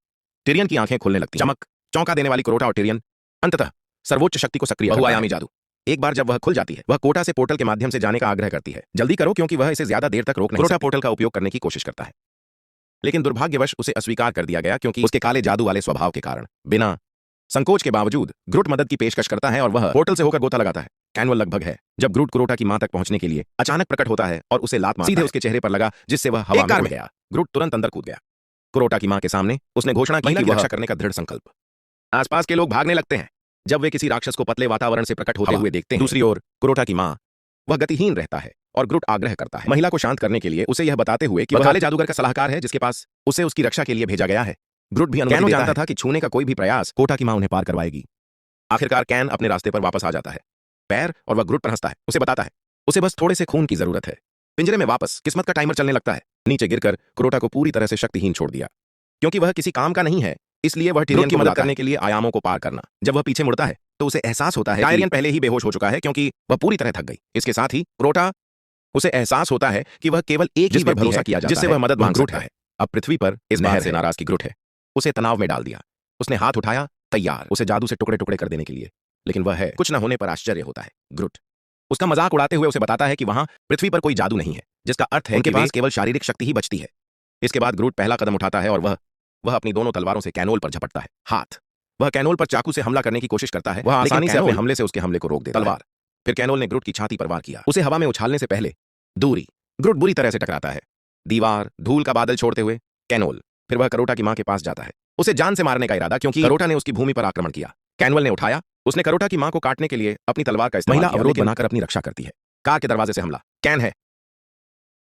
टिरियन की आंखें खुलने लगती। चमक, चौंका देने वाली क्रोटा और टिरियन अंततः सर्वोच्च शक्ति को सक्रिय बहुआयामी जादू। एक बार जब वह खुल जाती है, वह कोटा से पोर्टल के माध्यम से जाने का आग्रह करती है। जल्दी करो, क्योंकि वह इसे ज्यादा देर तक रोक नहीं सकती। कोटा पोर्टल का उपयोग करने की कोशिश करता है, लेकिन दुर्भाग्यवश उसे अस्वीकार कर दिया गया, क्योंकि उसके काले जादू वाले स्वभाव के कारण। बिना संकोच के बावजूद ग्रुट मदद की पेशकश करता है और वह पोर्टल से होकर गोता लगाता है। कैनुअल लगभग है जब ग्रुट क्रोटा की मां तक पहुंचने के लिए अचानक प्रकट होता है और उसे लात मारता है। सीधे उसके चेहरे पर लगा, जिससे वह हवा में उड़ गया। ग्रुट तुरंत अंदर कूद गया। क्रोटा की मां के सामने उसने घोषणा की कि वह रक्षा करने का दृढ़ संकल्प। आसपास के लोग भागने लगते हैं जब वे किसी राक्षस को पतले वातावरण से प्रकट होते हुए देखते हैं। दूसरी ओर क्रोटा की मां, वह गतिहीन रहता है और ग्रुट आग्रह करता है महिला को शांत करने के लिए, उसे यह बताते हुए कि वह काले जादूगर का सलाहकार है जिसके पास उसे उसकी रक्षा के लिए भेजा गया है। ग्रुट भी अनुमति जानता था कि छूने का कोई भी प्रयास कोटा की मां उन्हें पार करवाएगी। आखिरकार कैन अपने रास्ते पर वापस आ जाता है पैर, और वह ग्रुट पर हंसता है। उसे बताता है उसे बस थोड़े से खून की जरूरत है। पिंजरे में वापस किस्मत का टाइमर चलने लगता है। नीचे गिरकर क्रोटा को पूरी तरह से शक्तिहीन छोड़ दिया, क्योंकि वह किसी काम का नहीं है, इसलिए वह टिरियन की मदद करने के लिए आयामों को पार करना। जब वह पीछे मुड़ता है तो उसे एहसास होता है टायरियन पहले ही बेहोश हो चुका है, क्योंकि वह पूरी तरह थक गई। इसके साथ ही क्रोटा, उसे एहसास होता है कि वह केवल एक ही पर भरोसा किया जाता है, जिससे वह मदद मांग सकता है। अब पृथ्वी पर इस नहर से नाराज की ग्रुट है। उसे तनाव में डाल दिया। उसने हाथ उठाया, तैयार उसे जादू से टुकड़े टुकड़े कर देने के लिए, लेकिन वह है। कुछ न होने पर आश्चर्य होता है। ग्रुट उसका मजाक उड़ाते हुए उसे बताता है कि वहां पृथ्वी पर कोई जादू नहीं है, जिसका अर्थ है उनके पास केवल शारीरिक शक्ति ही बचती है। इसके बाद ग्रुट पहला कदम उठाता है और वह अपनी दोनों तलवारों से कैनोल पर झपटता है। हाथ, वह कैनोल पर चाकू से हमला करने की कोशिश करता है। वह आसानी से अपने हमले से उसके हमले को रोक देता है। तलवार, फिर कैनोल ने ग्रुट की छाती पर वार किया। उसे हवा में उछालने से पहले दूरी, ग्रुट बुरी तरह से टकराता है। दीवार, धूल का बादल छोड़ते हुए कैनोल, फिर वह करोटा की मां के पास जाता है, उसे जान से मारने का इरादा, क्योंकि करोटा ने उसकी भूमि पर आक्रमण किया। कैनोल ने उठाया, उसने करोटा की मां को काटने के लिए अपनी तलवार का इस्तेमाल किया। महिला अवरोध बनाकर अपनी रक्षा करती है। कार के दरवाजे से हमला, कैन है।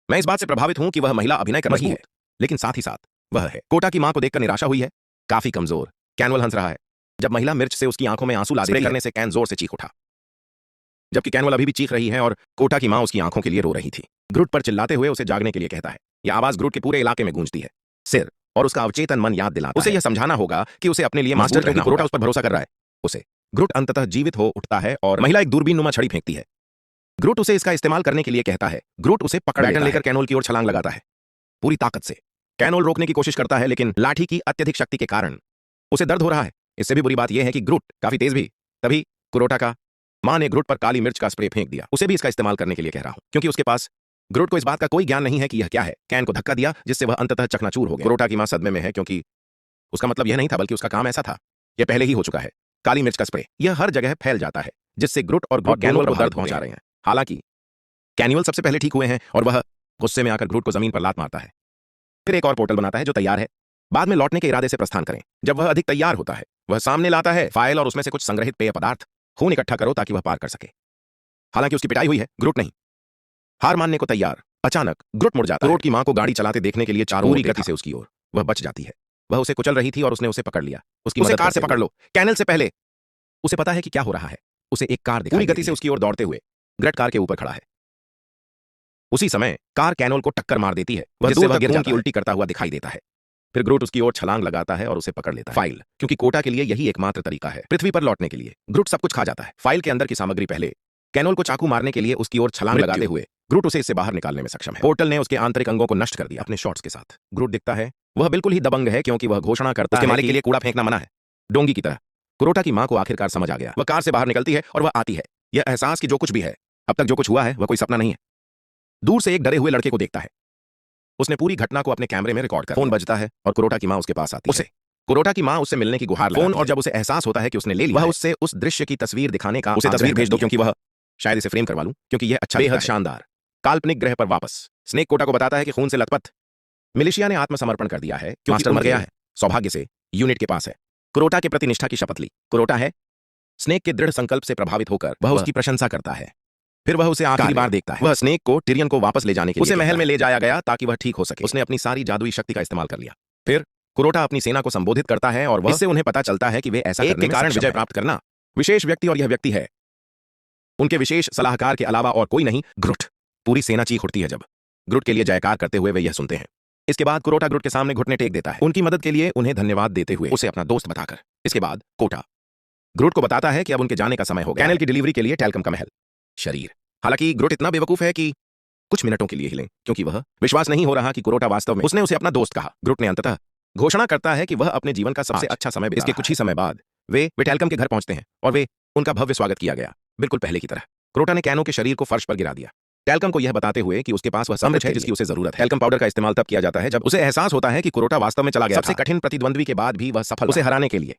मैं इस बात से प्रभावित हूं कि वह महिला अभिनय कर रही है, लेकिन साथ ही साथ वह है। कोटा की मां को देखकर निराशा हुई है, काफी कमजोर। कैनुअल हंस रहा है। जब महिला मिर्च से उसकी आंखों में आंसू ला देती करने से कैन जोर से चीख उठा, जबकि कैनवल अभी भी चीख रही है और कोटा की मां उसकी आंखों के लिए रो रही थी। ग्रुट पर चिल्लाते हुए उसे जागने के लिए कहता है। यह आवाज ग्रुट के पूरे इलाके में गूंजती है। सिर और उसका अवचेतन मन याद दिलाता उसे यह समझाना होगा कि उसे अपने लिए मास्टर, क्योंकि कोटा उस पर भरोसा कर रहा है। उसे ग्रुट अंततः जीवित हो उठता है और महिला एक दूरबीन नुमा छड़ी फेंकती है। ग्रुट उसे इसका इस्तेमाल करने के लिए कहता है। ग्रुट उसे पकड़ लेकर कैनोल की ओर छलांग लगाता है पूरी ताकत से। कैनोल रोकने की कोशिश करता है, लेकिन लाठी की अत्यधिक शक्ति के कारण उसे दर्द हो रहा है। इससे भी बुरी बात यह है कि ग्रुट काफी तेज भी। तभी कुरोटा का मां ने ग्रुट पर काली मिर्च का स्प्रे फेंक दिया। उसे भी इसका इस्तेमाल करने के लिए कह रहा हूं, क्योंकि उसके पास ग्रुट को इस बात का कोई ज्ञान नहीं है कि यह क्या है। कैन को धक्का दिया जिससे वह अंततः चकनाचूर हो गया। कुरोटा की मां सदमे में है, क्योंकि उसका मतलब यह नहीं था, बल्कि उसका काम ऐसा था। यह पहले ही हो चुका है। काली मिर्च का स्प्रे यह हर जगह फैल जाता है, जिससे ग्रुट और कैनुअल को दर्द पहुंचा रहे हैं। हालांकि कैनुअल सबसे पहले ठीक हुए हैं और वह गुस्से में आकर ग्रुट को जमीन पर लात मारता है। फिर एक और पोर्टल बनाता है जो तैयार है बाद में लौटने के इरादे से प्रस्थान करें। जब वह अधिक तैयार होता है, वह सामने लाता है फाइल और उसमें से कुछ संग्रहित पेय पदार्थ। खून इकट्ठा करो ताकि वह पार कर सके। हालांकि उसकी पिटाई हुई है, ग्रुट नहीं। हार मानने को तैयार अचानक ग्रुट मुड़ जाता है। ग्रुट की मां को गाड़ी चलाते देखने के लिए चारों ओर गति से उसकी ओर वह बच जाती है। वह उसे कुचल रही थी और उसने उसे पकड़ लिया। उसे कार से पकड़ लो, कैनल से पहले। उसे पता है कि क्या हो रहा है। उसे एक कार पूरी गति से उसकी ओर दौड़ते हुए ग्रुट कार के ऊपर खड़ा है। उसी समय कार कैनोल को टक्कर मार देती है, जिससे वह गिर की उल्टी करता हुआ दिखाई देता है। फिर ग्रुट उसकी ओर छलांग लगाता है और उसे पकड़ लेता है। फाइल, क्योंकि कोटा के लिए यही एकमात्र तरीका है पृथ्वी पर लौटने के लिए। ग्रुट सब कुछ खा जाता है। फाइल के अंदर की सामग्री पहले कैनोल को चाकू मारने के लिए उसकी ओर छलांग लगाते हुए ग्रुट उसे इससे बाहर निकालने में सक्षम है। पोर्टल ने उसके आंतरिक अंगों को नष्ट कर दिया अपने शॉट्स के साथ। ग्रुट दिखता है वह बिल्कुल ही दबंग है, क्योंकि वह घोषणा करता है उसके मालिक के लिए कूड़ा फेंकना मना है, डोंगी की तरह। कुरोटा की मां को आखिरकार समझ आ गया। वह कार से बाहर निकलती है और वह आती है यह एहसास कि जो कुछ भी है, अब तक जो कुछ हुआ है, वह कोई सपना नहीं है। दूर से एक डरे हुए लड़के को देखता है। उसने पूरी घटना को अपने कैमरे में रिकॉर्ड कर। फोन बजता है और कुरोटा की मां उसके पास आती है। कुरोटा की मां उससे मिलने की गुहार लगाती है। और जब उसे एहसास होता है कि उसने ले लिया, वह उससे उस दृश्य की तस्वीर दिखाने का उसे तस्वीर भेज दो, क्योंकि वह शायद इसे फ्रेम करवा लूं, क्योंकि यह अच्छा बेहद शानदार। काल्पनिक ग्रह पर वापस स्नेक कोटा को बताता है कि खून से लथपथ मिलिशिया ने आत्मसमर्पण कर दिया है, क्योंकि मास्टर मर गया है। सौभाग्य से यूनिट के पास है। कुरोटा के प्रति निष्ठा की शपथ ली। कुरोटा है स्नेक के दृढ़ संकल्प से प्रभावित होकर वह उसकी प्रशंसा करता है। फिर वह उसे आखिरी बार देखता है। वह स्नेक को टिरियन को वापस ले जाने के लिए उसे महल में ले जाया गया ताकि वह ठीक हो सके। उसने अपनी सारी जादुई शक्ति का इस्तेमाल कर लिया। फिर कुरोटा अपनी सेना को संबोधित करता है और इससे उन्हें पता चलता है कि वे ऐसा करने के कारण विजय प्राप्त करना विशेष व्यक्ति, और यह व्यक्ति है उनके विशेष सलाहकार के अलावा और कोई नहीं, ग्रुट। पूरी सेना चीख उठती है जब ग्रुट के लिए जयकार करते हुए वे यह सुनते हैं। इसके बाद कुरोटा ग्रुट के सामने घुटने टेक देता है, उनकी मदद के लिए उन्हें धन्यवाद देते हुए उसे अपना दोस्त बताकर। इसके बाद कोटा ग्रुट को बताता है कि अब उनके जाने का समय हो गया। कैनल की डिलीवरी के लिए टैल्कम का महल शरीर। हालांकि ग्रुट इतना बेवकूफ है कि कुछ मिनटों के लिए हिले, क्योंकि वह विश्वास नहीं हो रहा कि कुरोटा वास्तव में उसने उसे अपना दोस्त कहा। ग्रुट ने अंततः घोषणा करता है कि वह अपने जीवन का सबसे अच्छा समय बिता रहा है। इसके कुछ ही समय बाद वे टैल्कम के घर पहुंचते हैं और वे उनका भव्य स्वागत किया गया, बिल्कुल पहले की तरह। कुरोटा ने कैनो के शरीर को फर्श पर गिरा दिया, टैल्कम को यह बताते हुए कि उसके पास वह सब कुछ है जिसकी उसे जरूरत है। टैल्कम पाउडर का इस्तेमाल तब किया जाता है जब उसे एहसास होता है कि कुरोटा वास्तव में चला गया। सबसे कठिन प्रतिद्वंद्वी के बाद भी वह सफल उसे हराने के लिए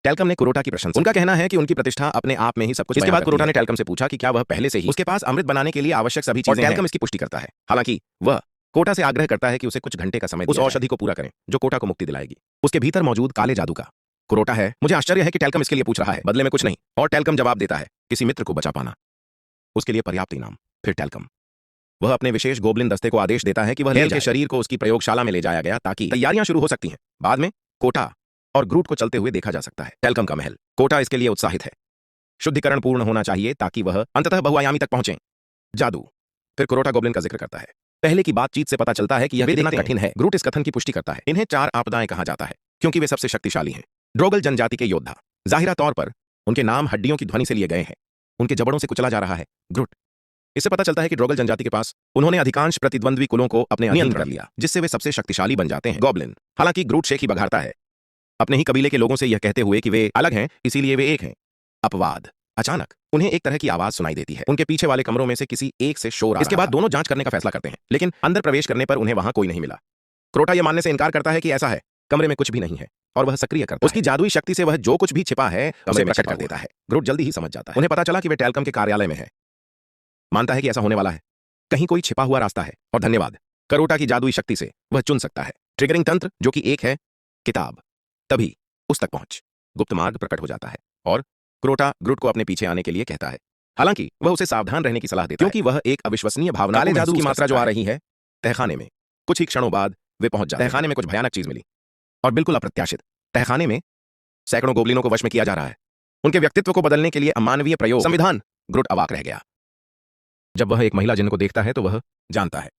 टैल्कम ने कुरोटा की प्रशंसा। उनका कहना है कि उनकी प्रतिष्ठा अपने आप में ही सब कुछ। इसके बाद कुरोटा ने टैल्कम से पूछा कि क्या वह पहले से ही उसके पास अमृत बनाने के लिए आवश्यक सभी चीजें हैं। टैल्कम इसकी पुष्टि करता है। हालांकि वह कोटा से आग्रह करता है कि उसे कुछ घंटे का समय उस औषधि को पूरा करें जो कोटा को मुक्ति दिलाएगी। उसके भीतर मौजूद काले जादू का। कुरोटा है, मुझे आश्चर्य है कि टैल्कम इसके लिए पूछ रहा है, बदले में कुछ नहीं। और टैल्कम जवाब देता है, किसी मित्र को बचा पाना उसके लिए पर्याप्त इनाम। फिर टैल्कम वह अपने विशेष गोबलिन दस्ते को आदेश देता है कि वह के शरीर को उसकी प्रयोगशाला में ले जाया गया ताकि तैयारियां शुरू हो सकती हैं। बाद में कोटा और ग्रुट को चलते हुए देखा जा सकता है। टैल्कम का महल। कोटा इसके लिए उत्साहित है। शुद्धिकरण पूर्ण होना चाहिए ताकि वह अंततः बहुआयामी तक पहुंचे। जादू। फिर कुरोटा गोबलिन का जिक्र करता है। पहले की बातचीत से पता चलता है कि यह कितना कठिन है। ग्रुट इस कथन की पुष्टि करता है। इन्हें 4 आपदाएं कहा जाता है क्योंकि वे सबसे शक्तिशाली हैं। ड्रोगल जनजाति के योद्धा। जाहिरा तौर पर उनके नाम हड्डियों की ध्वनि से लिए गए हैं। उनके जबड़ों से कुचला जा रहा है ग्रुट। इससे पता चलता है कि ड्रोगल जनजाति के पास उन्होंने अधिकांश प्रतिद्वंद्वी कुलों को अपने अधीन कर लिया, जिससे वे सबसे शक्तिशाली बन जाते हैं। गॉब्लिन। हालांकि ग्रुट शेख ही बघाड़ता है अपने ही कबीले के लोगों से यह कहते हुए कि वे अलग हैं, इसीलिए वे एक हैं। अपवाद। अचानक उन्हें एक तरह की आवाज सुनाई देती है। उनके पीछे वाले कमरों में से किसी एक से शोर आ रहा है। इसके बाद दोनों जांच करने का फैसला करते हैं, लेकिन अंदर प्रवेश करने पर उन्हें वहां कोई नहीं मिला। कुरोटा यह मानने से इनकार करता है कि ऐसा है, कमरे में कुछ भी नहीं है, और वह सक्रिय करता है। उसकी जादुई शक्ति से वह जो कुछ भी छिपा है उसे प्रकट कर देता है। ग्रुट जल्दी ही समझ जाता है। उन्हें पता चला कि वे टैल्कम के कार्यालय में है। मानता है कि ऐसा होने वाला है, कहीं कोई छिपा हुआ रास्ता है। और धन्यवाद कुरोटा की जादुई शक्ति से वह चुन सकता है ट्रिगरिंग तंत्र, जो कि एक है किताब। तभी उस तक पहुंच गुप्त मार्ग प्रकट हो जाता है और कुरोटा ग्रुट को अपने पीछे आने के लिए कहता है। हालांकि वह उसे सावधान रहने की सलाह देता है, क्योंकि वह एक अविश्वसनीय भावना काले जादू की मात्रा जो आ रही है तहखाने में। कुछ ही क्षणों बाद वे पहुंच जाते हैं। तहखाने में कुछ भयानक चीज मिली और बिल्कुल अप्रत्याशित। तहखाने में सैकड़ों गोबलिनों को वश में किया जा रहा है। उनके व्यक्तित्व को बदलने के लिए अमानवीय प्रयोग संविधान। ग्रुट अवाक रह गया। जब वह एक महिला जिन्न को देखता है तो वह जानता है